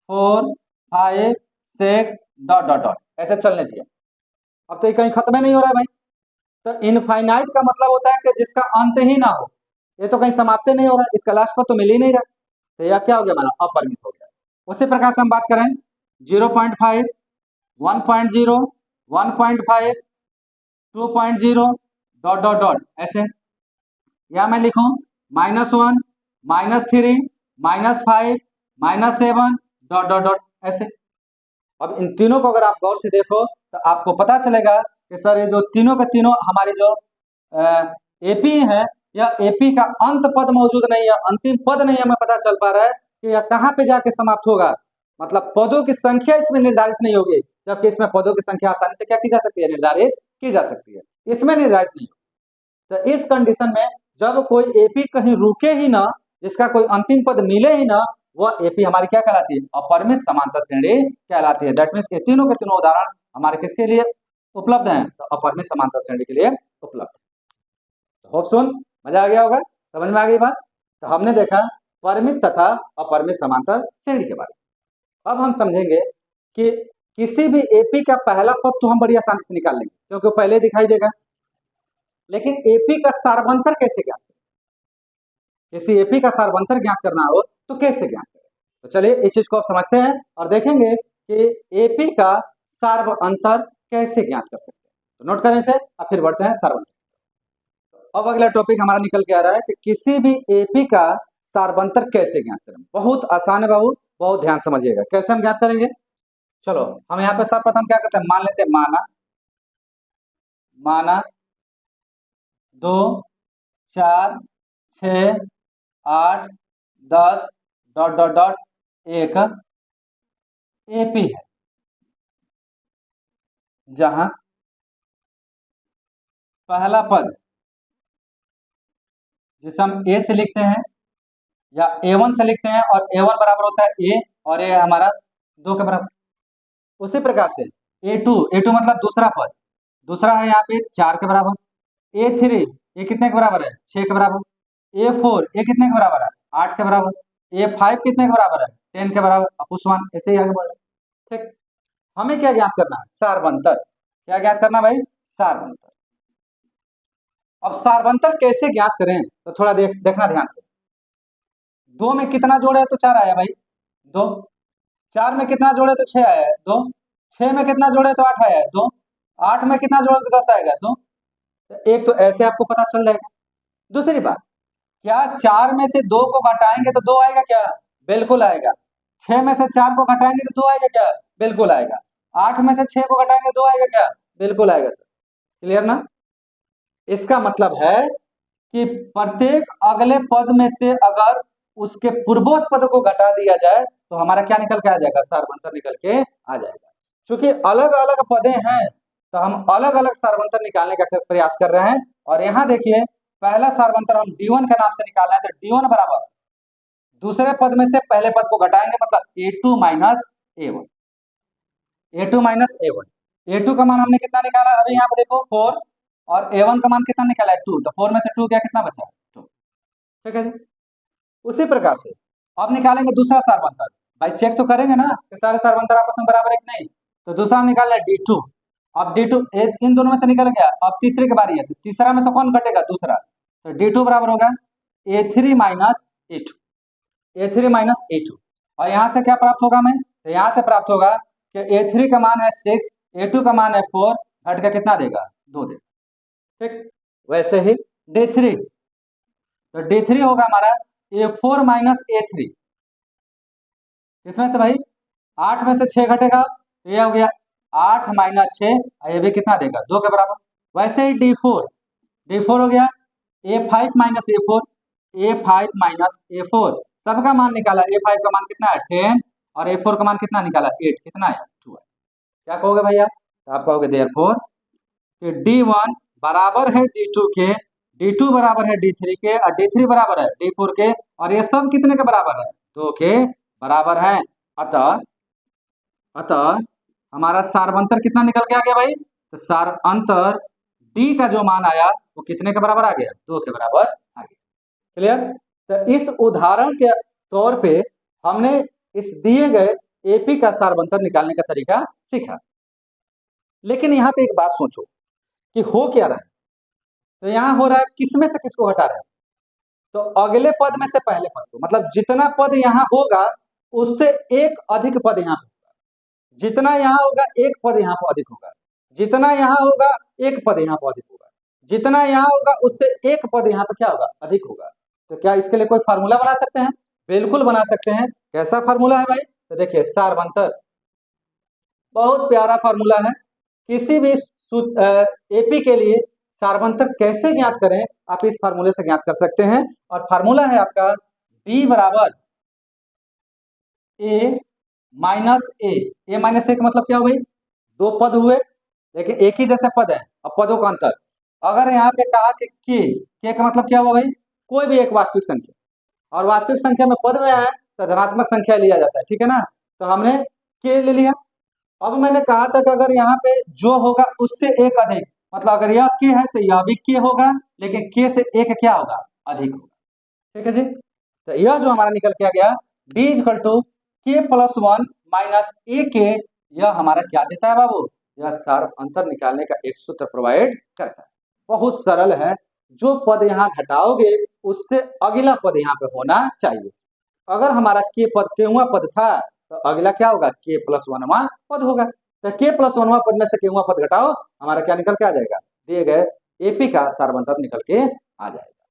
4 5 6 डॉट डॉट डॉट, ऐसे चलने दिया। अब तो ये कहीं खत्म नहीं हो रहा है भाई। तो इनफाइनाइट का मतलब होता है कि जिसका अंत ही ना हो, ये तो कहीं समाप्त नहीं हो रहा, इसका लास्ट पर तो मिल ही नहीं रहा, तो यह क्या हो गया, हमारा अपरिमित हो गया। उसी प्रकार से हम बात करें 0.5 1.0 1.5 2.0 डॉट डॉट डॉट, ऐसे। या मैं लिखूं -1 -3 -5 -7 डॉट डॉट डॉट, ऐसे। अब इन तीनों को अगर आप गौर से देखो तो आपको पता चलेगा कि सर ये जो तीनों के तीनों हमारे जो एपी है, यह एपी का अंत पद मौजूद नहीं है, अंतिम पद नहीं हमें पता चल पा रहा है कि यह कहाँ पे जाके समाप्त होगा। मतलब पदों की संख्या इसमें निर्धारित नहीं होगी, जबकि इसमें पदों की संख्या आसानी से क्या की जा सकती है, निर्धारित की जा सकती है, इसमें निर्धारित नहीं। तो इस कंडीशन में जब कोई एपी कहीं रुके ही ना, जिसका कोई अंतिम पद मिले ही ना, वह एपी हमारी क्या कहलाती है? अपरिमित समांतर श्रेणी कहलाती है। दैट मीन्स के तीनों उदाहरण हमारे किसके लिए उपलब्ध हैं? तो अपरिमित समांतर श्रेणी के लिए उपलब्ध है। होप सुन मजा आ गया होगा, समझ में आ गई बात। तो हमने देखा परिमित तथा अपरिमित समांतर श्रेणी के बारे में। अब हम समझेंगे कि किसी भी एपी का पहला पद तो हम बड़ी आसानी से निकाल लेंगे क्योंकि पहले दिखाई देगा, लेकिन एपी का सार्वंतर कैसे ज्ञात करें? किसी एपी का सार्वंतर ज्ञात करना हो तो कैसे ज्ञात करें? तो चलिए इस चीज को आप समझते हैं और देखेंगे कि एपी का सार्वंतर कैसे ज्ञात कर सकते हैं। तो नोट करें इसे और फिर बढ़ते हैं सार्वंतर। अब अगला टॉपिक हमारा निकल के आ रहा है कि किसी भी एपी का सार्वंतर कैसे ज्ञात करें। बहुत आसान है बाबू, बहुत ध्यान समझिएगा कैसे हम ज्ञात करेंगे। चलो हम यहाँ पे सर्वप्रथम क्या करते हैं, मान लेते हैं माना 2 4 6 8 10 डॉट डॉट डॉट एक एपी है, जहां पहला पद जिसे हम ए से लिखते हैं या A1 से लिखते हैं और A1 बराबर होता है ए और ए हमारा 2 के बराबर। उसी प्रकार से A2 मतलब दूसरा पद, दूसरा है यहाँ पे 4 के बराबर। A3 ये कितने के बराबर है? 6 के बराबर। A4 ये कितने के बराबर है? 8 के बराबर। A5 कितने के बराबर है? 10 के बराबर। अपुष्मान ऐसे ही आगे बढ़ रहे। ठीक, हमें क्या ज्ञात करना है? सार्वंतर। क्या ज्ञात करना भाई? सार्वंतर। अब सार्वंतर कैसे ज्ञात करें तो थोड़ा देखना ध्यान से। 2 में कितना जोड़े तो 4 आया भाई, 2। 4 में कितना जोड़े तो 6 आया है, 2। 6 में कितना जोड़े तो 8 आया है, 2। 8 में कितना जोड़े तो 10 आएगा, 2। तो एक तो ऐसे आपको पता चल जाएगा। दूसरी बात, क्या 4 में से 2 को घटाएंगे तो 2 आएगा क्या? बिल्कुल आएगा। 6 में से 4 को घटाएंगे तो 2 आएगा क्या? बिल्कुल आएगा। 8 में से 6 को घटाएंगे 2 आएगा क्या? बिल्कुल आएगा सर। क्लियर ना? इसका मतलब है कि प्रत्येक अगले पद में से अगर उसके पूर्वोत्तर पद को घटा दिया जाए तो हमारा क्या निकल के आ जाएगा? सार्वंतर निकल के आ जाएगा। क्योंकि अलग अलग पदे हैं तो हम अलग अलग सार्वंतर निकालने का प्रयास कर रहे हैं। और यहाँ देखिए पहला सार्वंतर हम D1 के नाम से निकालना है, तो D1 बराबर दूसरे पद में से पहले पद को घटाएंगे मतलब A2 minus A1। A2 minus A1, A2 का मान हमने कितना निकाला? अभी यहाँ पे देखो 4 और A1 का मान कितना निकाला है? 2। तो 4 में से 2 क्या कितना बचा? 2। ठीक है जी। उसी प्रकार से अब निकालेंगे दूसरा सार्वंतर। भाई चेक तो करेंगे ना कि सारे सार्वंतर आपस में बराबर है कि नहीं। तो दूसरा निकालना है D2। अब D2 इन दोनों में से निकल गया, अब तीसरे की बारी है, तो तीसरा में से कौन घटेगा? दूसरा। तो D2 बराबर होगा A3 minus A2, A3 minus A2। और यहाँ से क्या प्राप्त होगा हमें? तो यहाँ से प्राप्त होगा कि A3 का मान है 6, A2 का मान है 4, घट का कितना देगा? 2 देगा। ठीक, वैसे ही D3, तो D3 होगा हमारा A4 माइनस A3। इसमें से भाई 8 में से 6 घटेगा तो ये हो गया 8 माइनस 6, ये भी कितना देगा? 2 के बराबर। वैसे ही D4 हो गया A5 minus A4, A5 minus A4 सबका मान निकाला। A5 का मान कितना है? 10 और A4 का मान कितना निकाला? 8। कितना है? 2 है। क्या कहोगे भैया? तो आप कहोगे देयरफॉर कि D1 बराबर है D2 के, D2 बराबर है D3 के और D3 बराबर है D4 के, और ये सब कितने के बराबर है? 2 के बराबर है। अतः हमारा सार्वंतर कितना निकल के आ गया भाई? तो सार्वंतर D का जो मान आया वो कितने के बराबर आ गया? 2 के बराबर आ गया। क्लियर? तो इस उदाहरण के तौर पे हमने इस दिए गए एपी का सार्वंतर निकालने का तरीका सीखा। लेकिन यहाँ पे एक बात सोचो कि हो क्या रहा है। तो यहाँ हो रहा है किसमें से किसको घटा रहे हैं? तो अगले पद में से पहले पद को, मतलब जितना पद यहाँ होगा उससे एक अधिक पद यहाँ होगा। जितना यहाँ होगा एक पद यहाँ पर अधिक होगा, जितना यहाँ होगा एक पद यहाँ पर अधिक होगा, जितना यहाँ होगा उससे एक पद यहाँ पर क्या होगा? अधिक होगा। तो क्या इसके लिए कोई फार्मूला बना सकते हैं? बिल्कुल बना सकते हैं। कैसा फार्मूला है भाई? तो देखिए सार्वंतर बहुत प्यारा फार्मूला है। किसी भी एपी के लिए सार्वंतर कैसे ज्ञात करें आप इस फार्मूले से ज्ञात कर सकते हैं। और फार्मूला है आपका D बराबर A माइनस ए माइनस ए का मतलब क्या हो भाई? 2 पद हुए लेकिन एक ही जैसे पद है, अब पदों का अंतर। अगर यहाँ पे कहा कि के का मतलब क्या हुआ भाई, कोई भी एक वास्तविक संख्या, और वास्तविक संख्या में पद में है तो धनात्मक संख्या लिया जाता है, ठीक है ना। तो हमने के ले लिया। अब मैंने कहा था कि अगर यहाँ पे जो होगा उससे एक अधिक, मतलब अगर यह के है तो यह भी के होगा, लेकिन के से एक क्या होगा, अधिक होगा, ठीक है जी। तो यह जो हमारा निकल के आ गया डी इजकल टू के प्लस वन माइनस ए के, यह हमारा क्या देता है बाबू, यह सार अंतर निकालने का एक सूत्र प्रोवाइड करता है। बहुत सरल है, जो पद यहाँ घटाओगे उससे अगला पद यहाँ पे होना चाहिए। अगर हमारा के पद केवा पद था तो अगला क्या होगा, के प्लस वनवा पद होगा। तो के प्लस वनवा पद में से केवा पद घटाओ, हमारा क्या निकल के आ जाएगा, दिए गए एपी का सारवंतर निकल के आ जाएगा।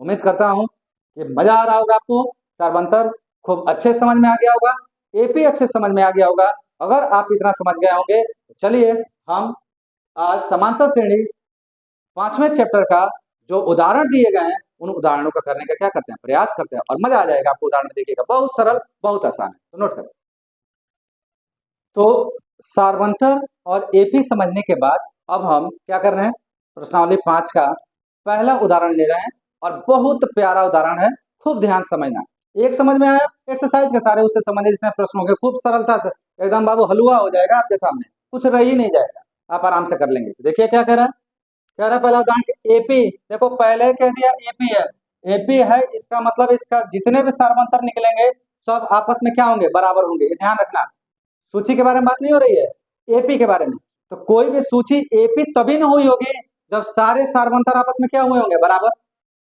उम्मीद करता हूं कि मजा आ रहा होगा आपको, सारवंतर खूब अच्छे समझ में आ गया होगा, एपी अच्छे समझ में आ गया होगा। अगर आप इतना समझ गए होंगे तो चलिए हम आज समांतर श्रेणी 5वें चैप्टर का जो उदाहरण दिए गए हैं उन उदाहरणों का करने का क्या करते हैं, प्रयास करते हैं, और मजा आ जाएगा आपको। उदाहरण देखिएगा, बहुत सरल बहुत आसान है, तो नोट करें। तो सारवंतर और एपी समझने के बाद अब हम क्या कर रहे हैं, प्रश्नावली 5 का पहला उदाहरण ले रहे हैं, और बहुत प्यारा उदाहरण है, खूब ध्यान समझना। एक समझ में आया, एक्सरसाइज के सारे उससे समझने जितने प्रश्न होंगे खूब सरलता से एकदम बाबू हलवा हो जाएगा आपके सामने, कुछ रह ही नहीं जाएगा, आप आराम से कर लेंगे। देखिए क्या कह रहा है, कह रहा है पहला उदाहरण एपी, देखो पहले कह दिया एपी है, एपी है इसका मतलब इसका जितने भी सारवंतर निकलेंगे सब आपस में क्या होंगे, बराबर होंगे, ध्यान रखना। सूची के बारे में बात नहीं हो रही है, एपी के बारे में। तो कोई भी सूची एपी तभी न हुई होगी जब सारे सारवंतर आपस में क्या हुए होंगे, बराबर।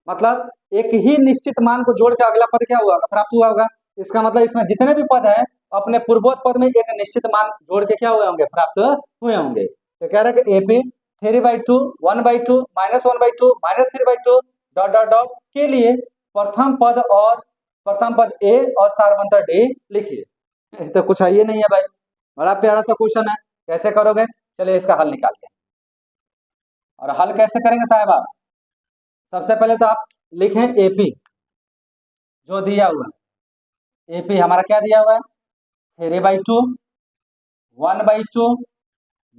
मतलब एक ही निश्चित मान को जोड़ के अगला पद क्या हुआ, प्राप्त हुआ होगा। इसका मतलब इसमें जितने भी पद हैं अपने पूर्वोत्तर पद में एक निश्चित मान जोड़ के क्या हुए होंगे, प्राप्त हुए होंगे। तो कह रहा है कि एपी 3/2 1/2 -1/2 -3/2 डॉट डॉट डॉट के लिए प्रथम पद ए और सारवंतर डी लिखिए। तो कुछ है ये नहीं है भाई, बड़ा प्यारा सा क्वेश्चन है, कैसे करोगे, चलिए इसका हल निकालते हैं। और हल कैसे करेंगे साहब आप, सबसे पहले तो आप लिखें एपी जो दिया हुआ है, एपी हमारा क्या दिया हुआ है, 3/2 1/2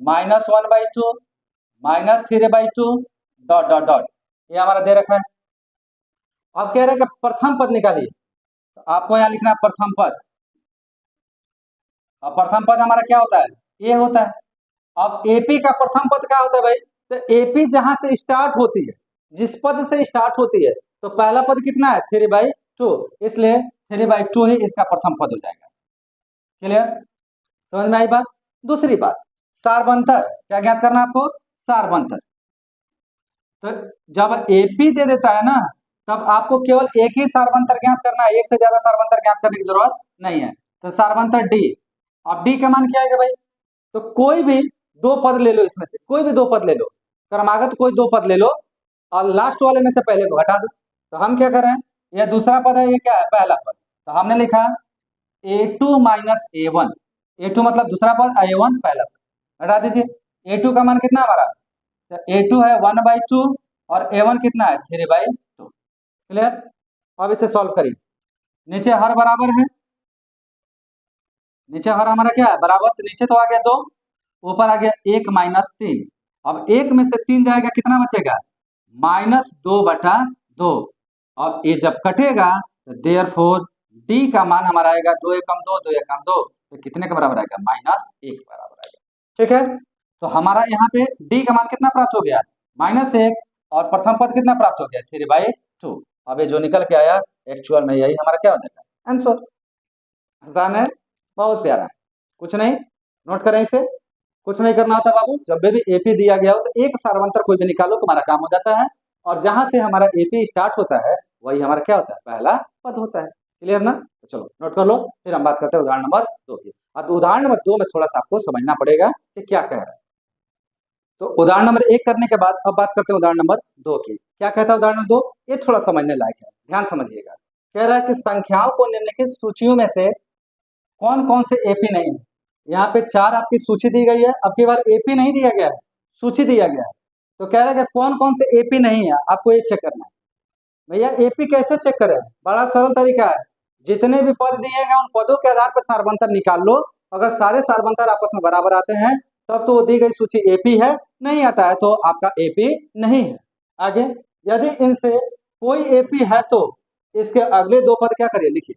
-1/2 -3/2 डॉट डॉट डॉट, ये हमारा दे रखा है। अब कह रहे हैं कि प्रथम पद निकालिए, तो आपको यहाँ लिखना है प्रथम पद, और प्रथम पद हमारा क्या होता है, ए होता है। अब एपी का प्रथम पद क्या होता है भाई, तो एपी जहां से स्टार्ट होती है, जिस पद से स्टार्ट होती है, तो पहला पद कितना है 3/2, इसलिए 3/2 ही इसका प्रथम पद हो जाएगा। क्लियर, समझ में आई बात। दूसरी बात, सारवंतर क्या ज्ञात करना है आपको, सारवंतर। तो जब एपी दे देता है ना, तब आपको केवल एक ही सारवंतर ज्ञात करना है, एक से ज्यादा सारवंतर ज्ञात करने की जरूरत नहीं है। तो सारवंतर डी, अब डी का मान क्या आएगा भाई, तो कोई भी दो पद ले लो, इसमें से कोई भी दो पद ले लो, क्रमागत कोई दो पद ले लो, और लास्ट वाले में से पहले को हटा दो। तो हम क्या कर रहे हैं, यह दूसरा पद है, ये क्या है, पहला पद। तो हमने लिखा a2 - a1, a2 मतलब दूसरा पद, a1 पहला पद, हटा दीजिए। a2 का मान कितना हमारा, तो a2 है 1/2 और a1 कितना है 3/2। क्लियर, अब इसे सॉल्व करिए। नीचे हर बराबर है, नीचे हर हमारा क्या है, बराबर, तो नीचे तो आ गया 2, ऊपर आ गया 1 -3। अब 1 में से 3 जाएगा, कितना बचेगा, -2/2। अब ये जब कटेगा तो देयरफॉर डी का मान हमारा आएगा 2 एकम 2 2 एकम 2, तो कितने के बराबर आएगा, -1 बराबर आएगा। ठीक है, तो हमारा यहाँ पे डी का मान कितना प्राप्त हो गया, -1, और प्रथम पद कितना प्राप्त हो गया 3/2। अब ये जो निकल के आया एक्चुअल में यही हमारा क्या हो जाएगा, आंसर। आसान है, बहुत प्यारा है, कुछ नहीं, नोट करें इसे, कुछ नहीं करना होता बाबू। जब भी एपी दिया गया हो तो एक सारवंतर कोई भी निकालो, तुम्हारा काम हो जाता है, और जहां से हमारा एपी स्टार्ट होता है वही हमारा क्या होता है, पहला पद होता है। क्लियर ना, तो चलो नोट कर लो, फिर हम बात करते हैं उदाहरण नंबर 2 की। अब उदाहरण नंबर 2 में थोड़ा सा आपको समझना पड़ेगा कि क्या कह रहा है। तो उदाहरण नंबर 1 करने के बाद अब बात करते हैं उदाहरण नंबर 2 की। क्या कहता है उदाहरण नंबर 2, ये थोड़ा समझने लायक है, ध्यान समझिएगा। कह रहा है कि संख्याओं को निम्नलिखित सूचियों में से कौन कौन से एपी नहीं है। यहाँ पे 4 आपकी सूची दी गई है, अब की बार एपी नहीं दिया गया है, सूची दिया गया है। तो कह रहा है कि कौन कौन से एपी नहीं है, आपको ये चेक करना है। भैया एपी कैसे चेक करें, बड़ा सरल तरीका है, जितने भी पद दिए गए उन पदों के आधार पर सारवंतर निकाल लो। अगर सारे सारवंतर आपस में बराबर आते हैं तब तो दी गई सूची एपी है, नहीं आता है तो आपका एपी नहीं है। आगे, यदि इनसे कोई एपी है तो इसके अगले दो पद क्या करिए, लिखिए।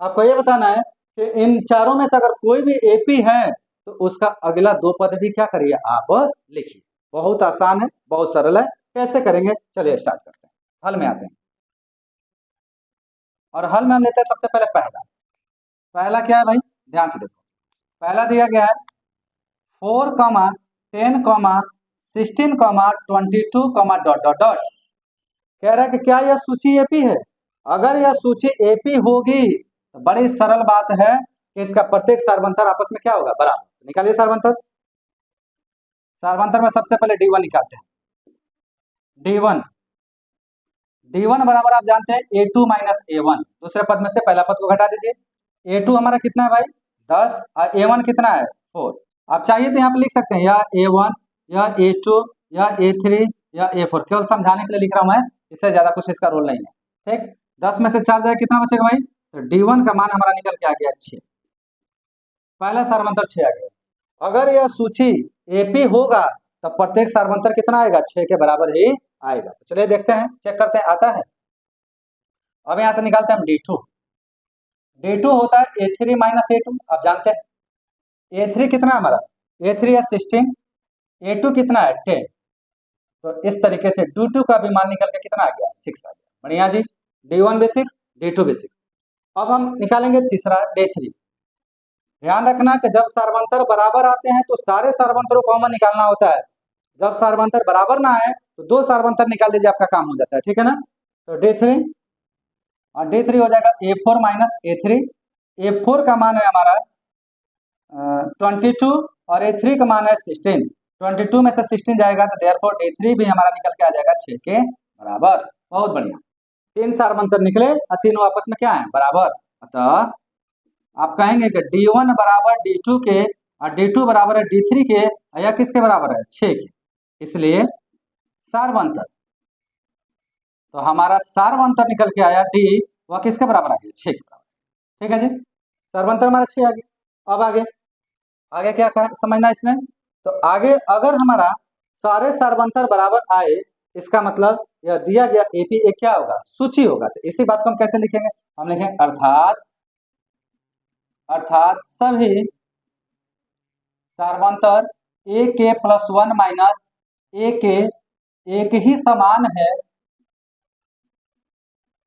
आपको ये बताना है कि इन चारों में से अगर कोई भी एपी है तो उसका अगला दो पद भी क्या करिए, आप लिखिए। बहुत आसान है, बहुत सरल है। कैसे करेंगे, चलिए स्टार्ट करते हैं। हल में आते हैं, और हल में हम लेते हैं सबसे पहले पहला क्या है भाई, ध्यान से देखो। पहला दिया गया है 4, 10, 16, 22, डॉट डॉट डॉट। कह रहा है कि क्या यह सूची एपी है। अगर यह सूची एपी होगी तो बड़ी सरल बात है कि इसका प्रत्येक सार्वंतर आपस में क्या होगा, बराबर। निकालिए सार्वंतर। सार्वंतर में सबसे पहले D1 निकालते हैं। D1 बराबर आप जानते हैं A2 माइनस A1। दूसरे पद में से पहला पद को घटा दीजिए। A2 हमारा कितना है भाई, 10, और A1 कितना है, 4। आप चाहिए तो यहाँ पे लिख सकते हैं या A1 या A2 या A3 या A4। केवल समझाने के लिए लिख रहा हूं मैं, इससे ज्यादा कुछ इसका रोल नहीं है। ठीक, 10 में से 4 जाए कितना बचेगा भाई, तो D1 का मान हमारा निकल के आ गया 6। पहला सार्वंतर 6 आ गया। अगर यह सूची एपी होगा तो प्रत्येक सार्वंतर कितना आएगा, 6 के बराबर ही आएगा। तो चलिए देखते हैं, चेक करते हैं आता है। अब यहां से निकालते हैं हम D2। D2 होता है A3 माइनस A2। आप जानते हैं A3 कितना है हमारा, A3 है 16, A2 कितना है 10। तो इस तरीके से D2 का भी मान निकल के कितना आ गया, 6 आ गया। बढ़िया जी, D1 भी 6, D2 भी 6। अब हम निकालेंगे तीसरा D3। ध्यान रखना कि जब सार्वंतर बराबर आते हैं तो सारे सार्वंतरों को कॉमन निकालना होता है। जब सार्वंतर बराबर ना आए तो दो सार्वंतर निकाल दीजिए, आपका काम हो जाता है। ठीक है ना, तो D3 और D3 हो जाएगा A4 माइनस A3। A4 का मान है हमारा 22 और A3 का मान है 16। 22 में से 16 जाएगा तो देयरफॉर D3 भी हमारा निकल के आ जाएगा 6 के बराबर। बहुत बढ़िया, 3 सार्वंतर निकले और तीनों आपस में क्या है, बराबर। अतः आप कहेंगे कि D1 बराबर D2 के और D2 बराबर है D3 के, या किसके बराबर है, 6 के। इसलिए सार्वंतर, तो हमारा सार्वंतर निकल के आया D, वह किसके बराबर आ गया, 6 के बराबर। ठीक है जी, सार्वंतर हमारा 6 आ गया। अब आगे क्या समझना इसमें, तो आगे अगर हमारा सारे सार्वंतर बराबर आए, इसका मतलब यह दिया गया एपी एक क्या होगा, सूची होगा। तो इसी बात को हम कैसे लिखेंगे, हम लिखेंगे अर्थात सभी सार्वंतर ए के प्लस 1 माइनस ए के एक ही समान है।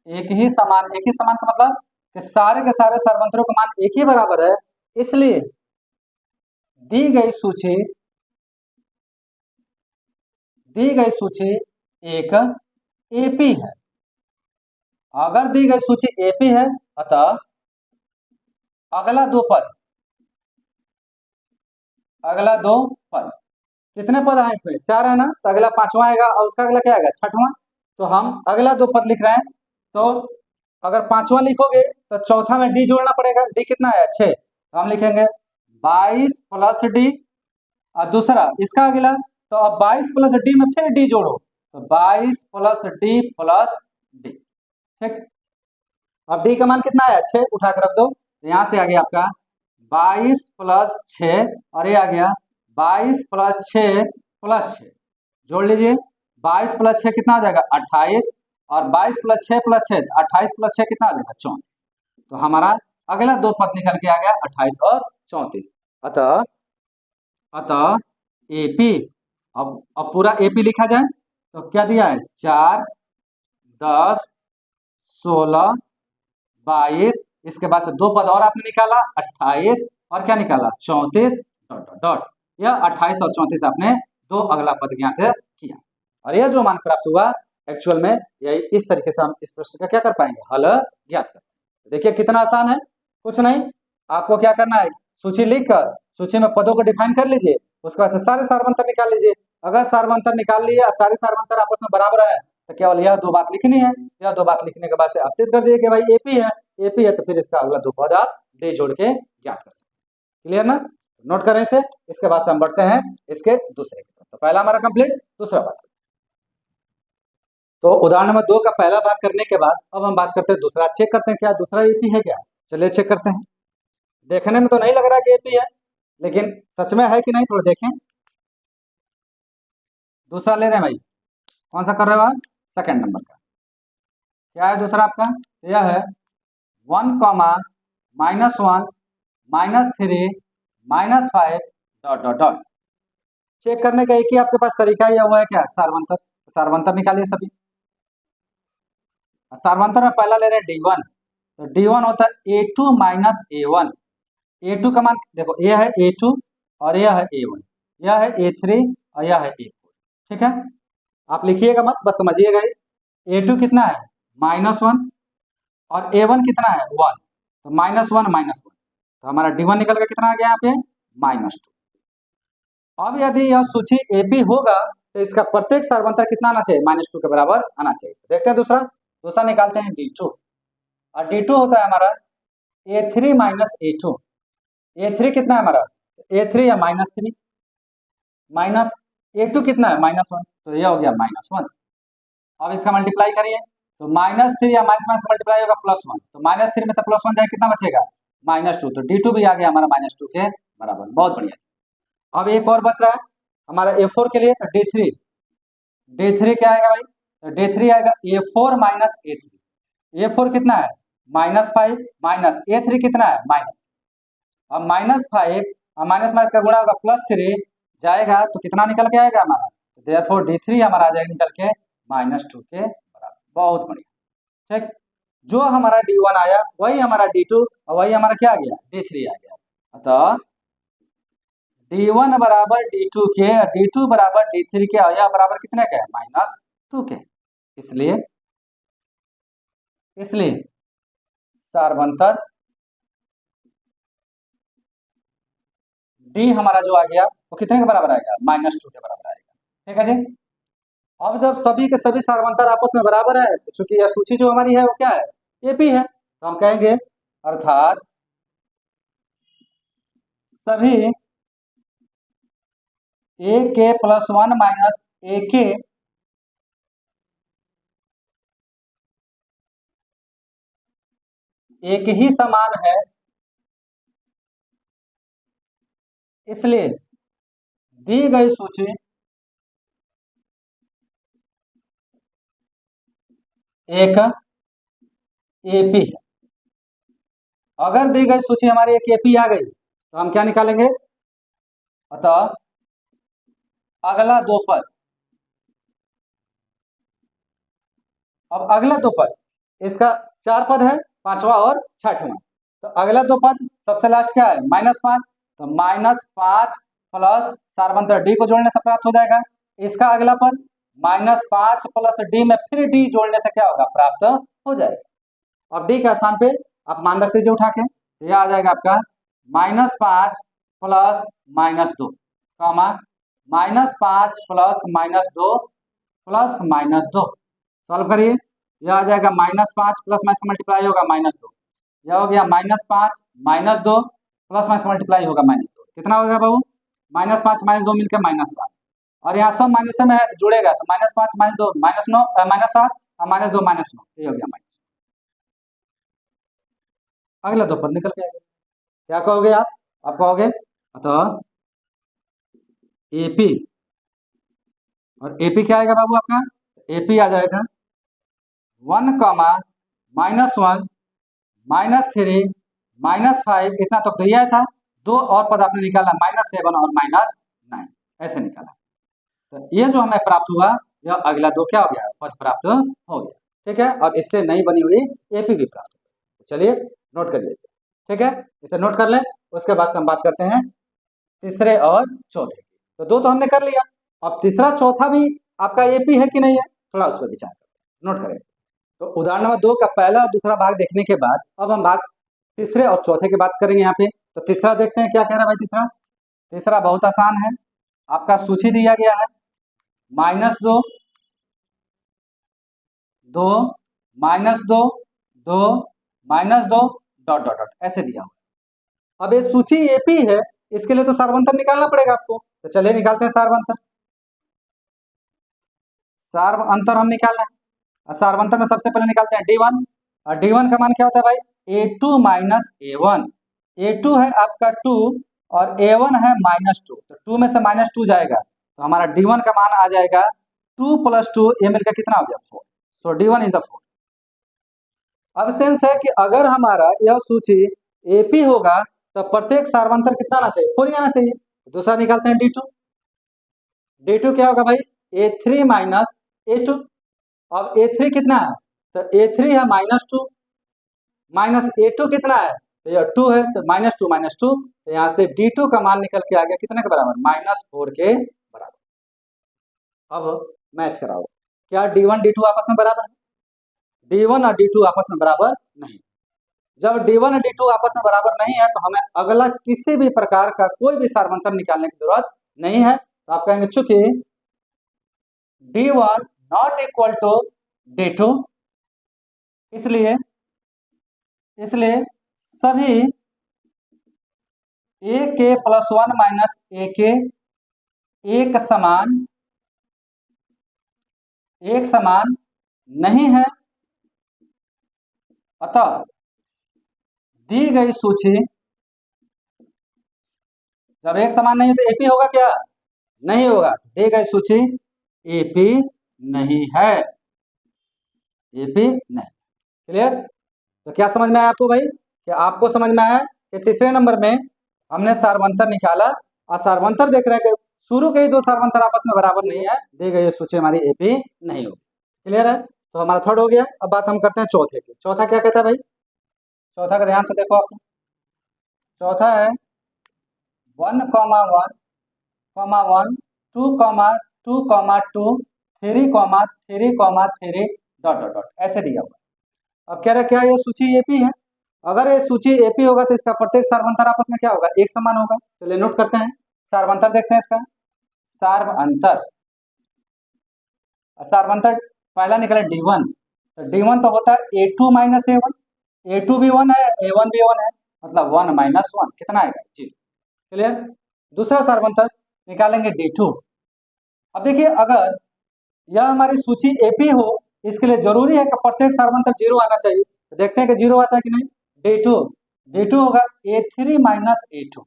एक ही समान का मतलब कि सारे के सारे सार्वंतरों का मान एक ही बराबर है। इसलिए दी गई सूची एक एपी है। अगर दी गई सूची एपी है, अतः अगला दो पद कितने पद है इसमें, 4 है ना, तो अगला 5वां आएगा और उसका अगला क्या आएगा, 6वां। तो हम अगला दो पद लिख रहे हैं, तो अगर 5वां लिखोगे तो चौथा में डी जोड़ना पड़ेगा। डी कितना है, 6। तो हम लिखेंगे 22 प्लस डी, और दूसरा इसका अगला, तो अब 22 प्लस डी में फिर डी जोड़ो, तो 22 प्लस डी प्लस डी। ठीक, अब डी का मान कितना आया, 6, उठा कर रख दो। तो यहां से आ गया आपका 22 प्लस 6, और ये आ गया 22 प्लस 6 प्लस 6। जोड़ लीजिए, 22 प्लस 6 कितना आ जाएगा, 28, और 22 प्लस 6 प्लस 6, 28 प्लस 6 कितना आ जाएगा, 34। तो हमारा अगला दो पद निकल के आ गया 28 और 34। अतः एपी, अब पूरा एपी लिखा जाए तो क्या दिया है, 4, 10, 16, 22, इसके बाद से दो पद और आपने निकाला 28, और क्या निकाला 34 डॉट डॉट डॉट। यह 28 और 34 आपने दो अगला पद ज्ञात किया, और यह जो मान प्राप्त हुआ एक्चुअल में यही, इस तरीके से हम इस प्रश्न का क्या कर पाएंगे, हल ज्ञात कर। देखिए कितना आसान है, कुछ नहीं, आपको क्या करना है, सूची लिखकर सूची में पदों को डिफाइन कर लीजिए, उसके बाद से सारे सार्वंतर निकाल लीजिए। अगर सार्वंतर निकाल लिए, सारे सार्वंतर आपस में बराबर है, तो केवल यह दो बात लिखनी है। यह दो बात लिखने के बाद से आप सिद्ध कर दीजिए कि भाई एपी है। एपी है तो फिर इसका अगला दो पद आप डी जोड़ के ज्ञात कर सकते। क्लियर ना, नोट करें इसे। इसके बाद से हम बढ़ते हैं इसके दूसरे की तरफ। तो पहला हमारा कंप्लीट, दूसरा बात। तो उदाहरण नंबर 2 का पहला भाग करने के बाद अब हम बात करते हैं दूसरा। चेक करते हैं क्या दूसरा एपी है क्या, चलिए चेक करते हैं। देखने में तो नहीं लग रहा कि एपी है, लेकिन सच में है कि नहीं थोड़ा देखें। दूसरा ले रहे हैं भाई, कौन सा कर रहे हो आप? सेकंड नंबर का। क्या है दूसरा आपका? यह है 1, -1, -3, -5 ... चेक करने का एक ही आपके पास तरीका है, वो है क्या? सारवंतर। सारवंतर निकालिए सभी। सारवंतर में पहला ले रहे हैं D1, तो D1 होता है A2 - A1। A2 का मान देखो, ये है A2 और यह है A1, यह है A3 और यह है A4। ठीक है, आप लिखिएगा मत, बस समझिएगा ही। A2 कितना है? -1 और A1 कितना है? 1, तो -1 -1, तो हमारा D1 निकल कर कितना आ गया यहाँ पे? -2। अब यदि यह सूची AP होगा तो इसका प्रत्येक सारवंतर कितना आना चाहिए? -2 के बराबर आना चाहिए। देखते हैं दूसरा। दूसरा निकालते हैं D2, और D2 होता है हमारा A3 - A2। A3 कितना है हमारा? A3 या -3, माइनस A2 कितना है? -1, तो यह हो गया -1। अब इसका मल्टीप्लाई करिए, तो -3 या माइनस मल्टीप्लाई होगा +1, तो -3 में से +1 जाए कितना बचेगा? -2, तो D2 भी आ गया हमारा -2 के बराबर। बहुत बढ़िया। अब एक और बच रहा है हमारा A4 के लिए, तो D3 क्या आएगा भाई? तो D3 आएगा A4 - A3। A4 कितना है? -5 माइनस A3 कितना है? -। अब -5 और माइनस का गुणा होगा +3 जाएगा, तो कितना निकल के आएगा हमारा? देयरफॉर D3 हमारा आ जाएगा निकल के -2 के बराबर। बहुत बढ़िया। ठीक, जो हमारा D1 आया वही हमारा D2 और वही हमारा क्या आ गया? D3 आ गया। अतः D1 बराबर D2 के, D2 बराबर D3 के, और यह बराबर कितने के? -2 के। इसलिए सारवंतर D हमारा जो आ गया वो कितने के बराबर आएगा? -2 के बराबर आएगा। ठीक है जी। अब जब सभी के सभी सारवंतर आपस में बराबर है, तो चूंकि यह सूची जो हमारी है वो क्या है? AP है, तो हम कहेंगे अर्थात सभी AK +1 - AK एक ही समान है, इसलिए दी गई सूची एक AP है। अगर दी गई सूची हमारी एक AP आ गई तो हम क्या निकालेंगे? अतः अगला दो पद, अब अगला दो पद, इसका 4 पद है, पांचवा और छठवां, तो अगला दो पद सबसे लास्ट क्या है? -5, तो -5 प्लस सारवंतर D को जोड़ने से प्राप्त हो जाएगा। इसका अगला पद -5 प्लस D में फिर D जोड़ने से क्या होगा? प्राप्त हो जाएगा। अब D के स्थान पे आप मान रख दीजिए उठा के, यह आ जाएगा आपका -5 plus -2, comma -5 plus -2 plus -2। Solve करिए, यह आ जाएगा -5 प्लस माइनस मल्टीप्लाई होगा -2, यह हो गया -5 -2 प्लस माइनस मल्टीप्लाई होगा -2। कितना हो गया बाबू? -5 -2 मिलकर -7, और यहाँ सब माइनस में जुड़ेगा, तो -5 -2 -9 -7 और -2 -9, ये हो गया माइनस। अगला दो पर निकल के आएगा। क्या कहोगे आप कहोगे अतः AP, और AP क्या आएगा बाबू आपका? AP आ जाएगा 1, -1 -3 -5, इतना तो दिया था। दो और पद आपने निकाला -7 और -9, ऐसे निकाला। तो ये जो हमें प्राप्त हुआ, यह अगला दो क्या हो गया? पद प्राप्त हो गया। ठीक है, अब इससे नई बनी हुई AP भी प्राप्त हो गई। चलिए नोट करिए इसे। ठीक है, इसे नोट कर लें, उसके बाद हम बात करते हैं तीसरे और चौथे। तो दो तो हमने कर लिया, अब तीसरा चौथा भी आपका AP है कि नहीं है, थोड़ा उस पर विचार करते हैं। नोट करें। तो उदाहरण नंबर 2 का पहला और दूसरा भाग देखने के बाद अब हम भाग तीसरे और चौथे की बात करेंगे यहाँ पे। तो तीसरा देखते हैं क्या कह रहा है भाई तीसरा। तीसरा बहुत आसान है, आपका सूची दिया गया है -2 2 -2 2 -2 ... ऐसे दिया हुआ। अब ये सूची AP है, इसके लिए तो सारवंतर निकालना पड़ेगा आपको, तो चलिए निकालते हैं सारवंतर। सारवंतर हम निकालना है, सारवंतर में सबसे पहले निकालते हैं D1, और D1 का मान क्या होता है भाई? A2 - A1। A2 है आपका 2 और A1 है -2, तो 2 में से -2 जाएगा तो हमारा D1 का मान आ जाएगा 2 + 2, ये मिलकर कितना हो गया 4। सो D1 इज द 4। अब सेंस है कि अगर हमारा यह सूची AP होगा तो प्रत्येक सार्वंतर कितना आना चाहिए, 4 ही आना चाहिए। दूसरा निकालते हैं D2। D2 क्या होगा भाई, A3 - A2। अब A3 कितना है, तो A3 है -2 माइनस A2 कितना है, तो यह 2 है, तो -2 - 2, तो यहाँ से D2 का मान निकल के आ गया कितने के बराबर, -4 के बराबर। अब मैच कराओ, क्या D1 D2 आपस में बराबर है? D1 और D2 आपस में बराबर नहीं। जब D1 और D2 आपस में बराबर नहीं है तो हमें अगला किसी भी प्रकार का कोई भी सार्वंतर निकालने की जरूरत नहीं है। तो आप कहेंगे चूंकि D1 not equal to D2, इसलिए सभी AK + 1 - AK एक समान नहीं है। अतः दी गई सूची, जब एक समान नहीं है तो AP होगा क्या, नहीं होगा। दी गई सूची AP नहीं है, AP नहीं। क्लियर? तो क्या समझ में आया आपको भाई, कि आपको समझ में आया कि तीसरे नंबर में हमने सार्वंतर निकाला और सार्वंतर देख रहे हैं कि शुरू के ही दो सार्वंतर आपस में बराबर नहीं है, दी गई सूची हमारी AP नहीं होगी। क्लियर है? तो हमारा थर्ड हो गया। अब बात हम करते हैं चौथे की। चौथा क्या कहता है भाई, चौथा का ध्यान से देखो आप। चौथा है 1, 1, 1, 2, 2, 2, 3, 3, डॉट डॉट डॉट ऐसे दिया हुआ। अब कह रहा क्या ये सूची AP है। अगर ये सूची AP होगा तो इसका प्रत्येक सार्वंतर आपस में क्या होगा, एक समान होगा। चलिए नोट करते हैं, सार्वंतर देखते हैं इसका। सार्वंतर पहला निकला D1, तो D1 तो होता है A2 - A1। A2 भी 1 है, A1 भी 1 है, मतलब 1 - 1 कितना आएगा, 0। क्लियर? दूसरा सार्वंतर निकालेंगे D2। अब देखिए अगर यह हमारी सूची AP हो, इसके लिए जरूरी है कि प्रत्येक सार्वंतर 0 आना चाहिए। तो देखते हैं कि 0 आता है कि नहीं। D2 होगा A3 - A2।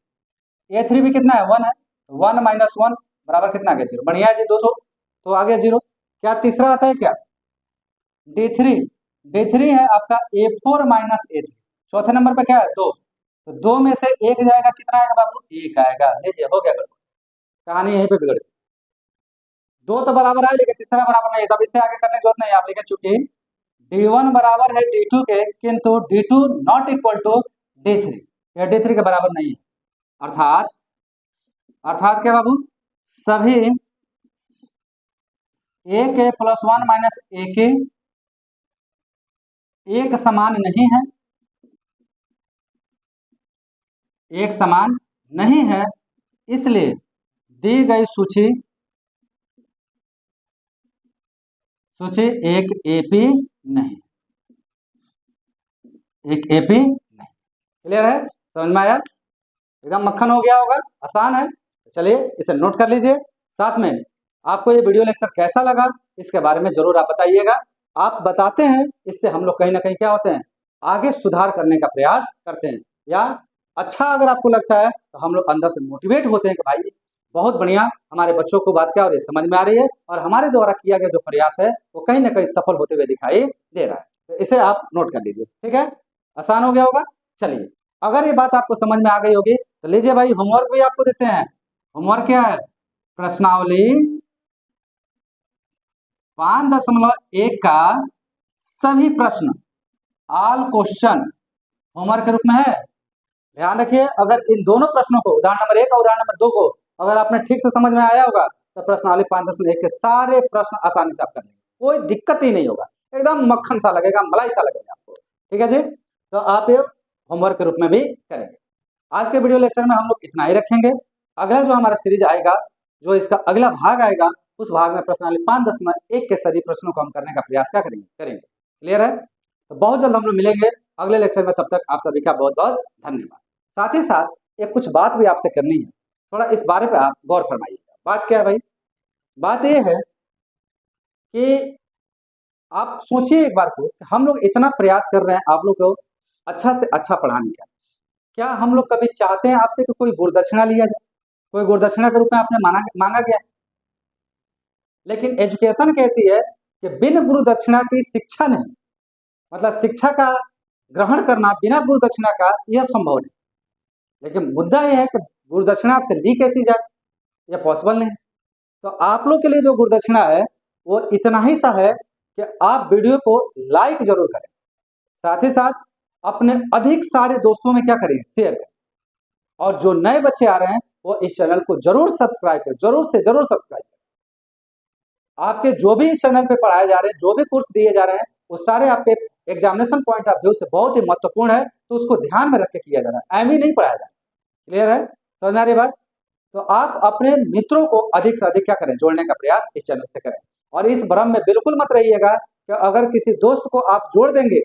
A3 भी कितना है, 1 है, 1 - 1 बराबर कितना आ गया, 0। बढ़िया है जी, 200 तो आ गया 0। क्या तीसरा आता है क्या, D3 है आपका A4 - A3। चौथे नंबर पे क्या है, 2, तो 2 में से 1 जाएगा, कितना आएगा बाबू, 1 आएगा। लीजिए हो गया, कहानी यहीं पे बिगड़ गई। 2 तो बराबर है लेकिन तीसरा बराबर नहीं है, तब इससे आगे करने की जरूरत नहीं है। आप लिखे चूंकि D1 बराबर है D2 के, किंतु D2 not equal to D3, यह D3 के बराबर नहीं है। अर्थात क्या बाबू, सभी AK + 1 - AK एक समान नहीं है, एक समान नहीं है, इसलिए दी गई सूची एक AP नहीं, एक AP नहीं। क्लियर है, समझ में आया, एकदम मक्खन हो गया होगा, आसान है। चलिए इसे नोट कर लीजिए। साथ में आपको ये वीडियो लेक्चर कैसा लगा इसके बारे में जरूर आप बताइएगा। आप बताते हैं, इससे हम लोग कहीं ना कहीं क्या होते हैं, आगे सुधार करने का प्रयास करते हैं, या अच्छा अगर आपको लगता है तो हम लोग अंदर से मोटिवेट होते हैं कि भाई बहुत बढ़िया, हमारे बच्चों को बात क्या हो रही है, समझ में आ रही है, और हमारे द्वारा किया गया जो प्रयास है वो कहीं ना कहीं सफल होते हुए दिखाई दे रहा है। तो इसे आप नोट कर लीजिए, ठीक है, आसान हो गया होगा। चलिए, अगर ये बात आपको समझ में आ गई होगी तो लीजिए भाई, होमवर्क भी आपको देते हैं। होमवर्क क्या है, प्रश्नावली 5.1 का सभी प्रश्न, ऑल क्वेश्चन होमवर्क के रूप में है। ध्यान रखिए, अगर इन दोनों प्रश्नों को, उदाहरण नंबर 1 और उदाहरण नंबर 2 को अगर आपने ठीक से समझ में आया होगा तो प्रश्नावली 5.1 के सारे प्रश्न आसानी से आप कर लेंगे, कोई दिक्कत ही नहीं होगा, एकदम मक्खन सा लगेगा, मलाई सा लगेगा आपको। ठीक है जी, तो आप ये होमवर्क के रूप में भी करेंगे। आज के वीडियो लेक्चर में हम लोग इतना ही रखेंगे। अगला जो हमारा सीरीज आएगा, जो इसका अगला भाग आएगा, उस भाग में प्रश्नावली 5.1 के सभी प्रश्नों को हम करने का प्रयास क्या करेंगे। क्लियर है? तो बहुत जल्द हम लोग मिलेंगे अगले लेक्चर में, तब तक आप सभी का बहुत बहुत धन्यवाद। साथ ही साथ एक कुछ बात भी आपसे करनी है, थोड़ा इस बारे पे आप गौर फरमाइएगा। बात क्या है भाई, बात यह है कि आप सोचिए एक बार को, हम लोग इतना प्रयास कर रहे हैं आप लोग को अच्छा से अच्छा पढ़ाने का, क्या हम लोग कभी चाहते हैं आपसे कि कोई गुरुदक्षिणा लिया जाए, कोई गुरुदक्षिणा के रूप में आपने मांगा गया? लेकिन एजुकेशन कहती है कि बिन गुरुदक्षिणा की शिक्षा नहीं, मतलब शिक्षा का ग्रहण करना बिना गुरुदक्षिणा का यह संभव नहीं। लेकिन मुद्दा यह है कि गुरुदक्षिणा आपसे ली कैसी जाए, यह पॉसिबल नहीं। तो आप लोग के लिए जो गुरुदक्षिणा है वो इतना ही सा है कि आप वीडियो को लाइक जरूर करें, साथ ही साथ अपने अधिक सारे दोस्तों में क्या करें, शेयर करें। और जो नए बच्चे आ रहे हैं वो इस चैनल को जरूर सब्सक्राइब करें, जरूर से जरूर सब्सक्राइब करें। आपके जो भी इस चैनल पे पढ़ाए जा रहे हैं, जो भी कोर्स दिए जा रहे हैं, वो सारे आपके एग्जामिनेशन पॉइंट ऑफ व्यू से बहुत ही महत्वपूर्ण है, तो उसको ध्यान में रख के किया जा रहा है, एम ही नहीं पढ़ाया जा रहा। क्लियर है, समझ में आ रही बात? तो आप अपने मित्रों को अधिक से अधिक क्या करें, जोड़ने का प्रयास इस चैनल से करें। और इस भ्रम में बिल्कुल मत रहिएगा कि अगर किसी दोस्त को आप जोड़ देंगे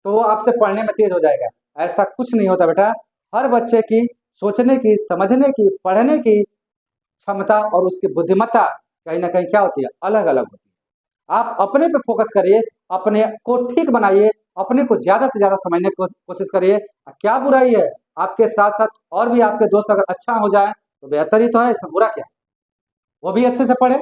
तो वो आपसे पढ़ने में तेज हो जाएगा। ऐसा कुछ नहीं होता बेटा। हर बच्चे की सोचने की, समझने की, पढ़ने की क्षमता और उसकी बुद्धिमत्ता कहीं ना कहीं क्या होती है, अलग अलग होती है। आप अपने पे फोकस करिए, अपने को ठीक बनाइए, अपने को ज्यादा से ज्यादा समझने की कोशिश करिए। क्या बुराई है, आपके साथ साथ और भी आपके दोस्त अगर अच्छा हो जाए तो बेहतर ही तो है, इसमें बुरा क्या? वो भी अच्छे से पढ़े,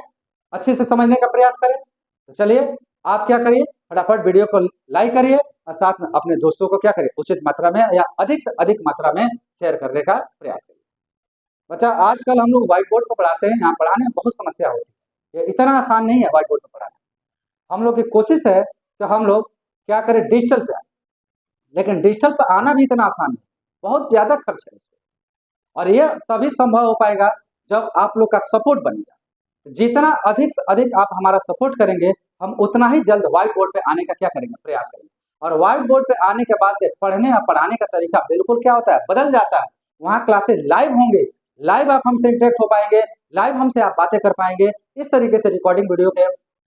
अच्छे से समझने का प्रयास करें। तो चलिए आप क्या करिए, फटाफट वीडियो को लाइक करिए और साथ में अपने दोस्तों को क्या करिए, उचित मात्रा में या अधिक से अधिक मात्रा में शेयर करने का प्रयास करिए। बच्चा आजकल हम लोग व्हाइट बोर्ड पर पढ़ाते हैं, यहाँ पढ़ाने में बहुत समस्या होती है, ये इतना आसान नहीं है व्हाइट बोर्ड पर पढ़ाना। हम लोग की कोशिश है कि हम लोग क्या करें, डिजिटल पे आए। लेकिन डिजिटल पर आना भी इतना आसान नहीं, बहुत ज्यादा खर्च है। और यह तभी संभव हो पाएगा जब आप लोग का सपोर्ट बनेगा। जितना अधिक से अधिक आप हमारा सपोर्ट करेंगे, हम उतना ही जल्द व्हाइट बोर्ड पे आने का क्या करेंगे, प्रयास करेंगे। और व्हाइट बोर्ड पे आने के बाद से पढ़ने और पढ़ाने का तरीका बिल्कुल क्या होता है, बदल जाता है। वहाँ क्लासेस लाइव होंगे, लाइव आप हमसे इंटरेक्ट हो पाएंगे, लाइव हमसे आप बातें कर पाएंगे। इस तरीके से रिकॉर्डिंग वीडियो के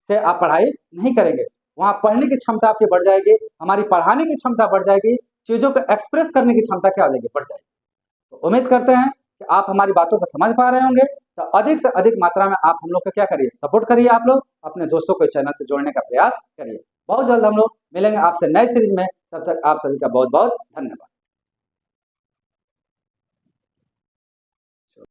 से आप पढ़ाई नहीं करेंगे। वहाँ पढ़ने की क्षमता आपकी बढ़ जाएगी, हमारी पढ़ाने की क्षमता बढ़ जाएगी, चीजों को एक्सप्रेस करने की क्षमता क्या हो जाएगी, बढ़ जाएगी। तो उम्मीद करते हैं कि आप हमारी बातों को समझ पा रहे होंगे। तो अधिक से अधिक मात्रा में आप हम लोग का क्या करिए, सपोर्ट करिए। आप लोग अपने दोस्तों को इस चैनल से जोड़ने का प्रयास करिए। बहुत जल्द हम लोग मिलेंगे आपसे नए सीरीज में, तब तक आप सभी का बहुत बहुत धन्यवाद।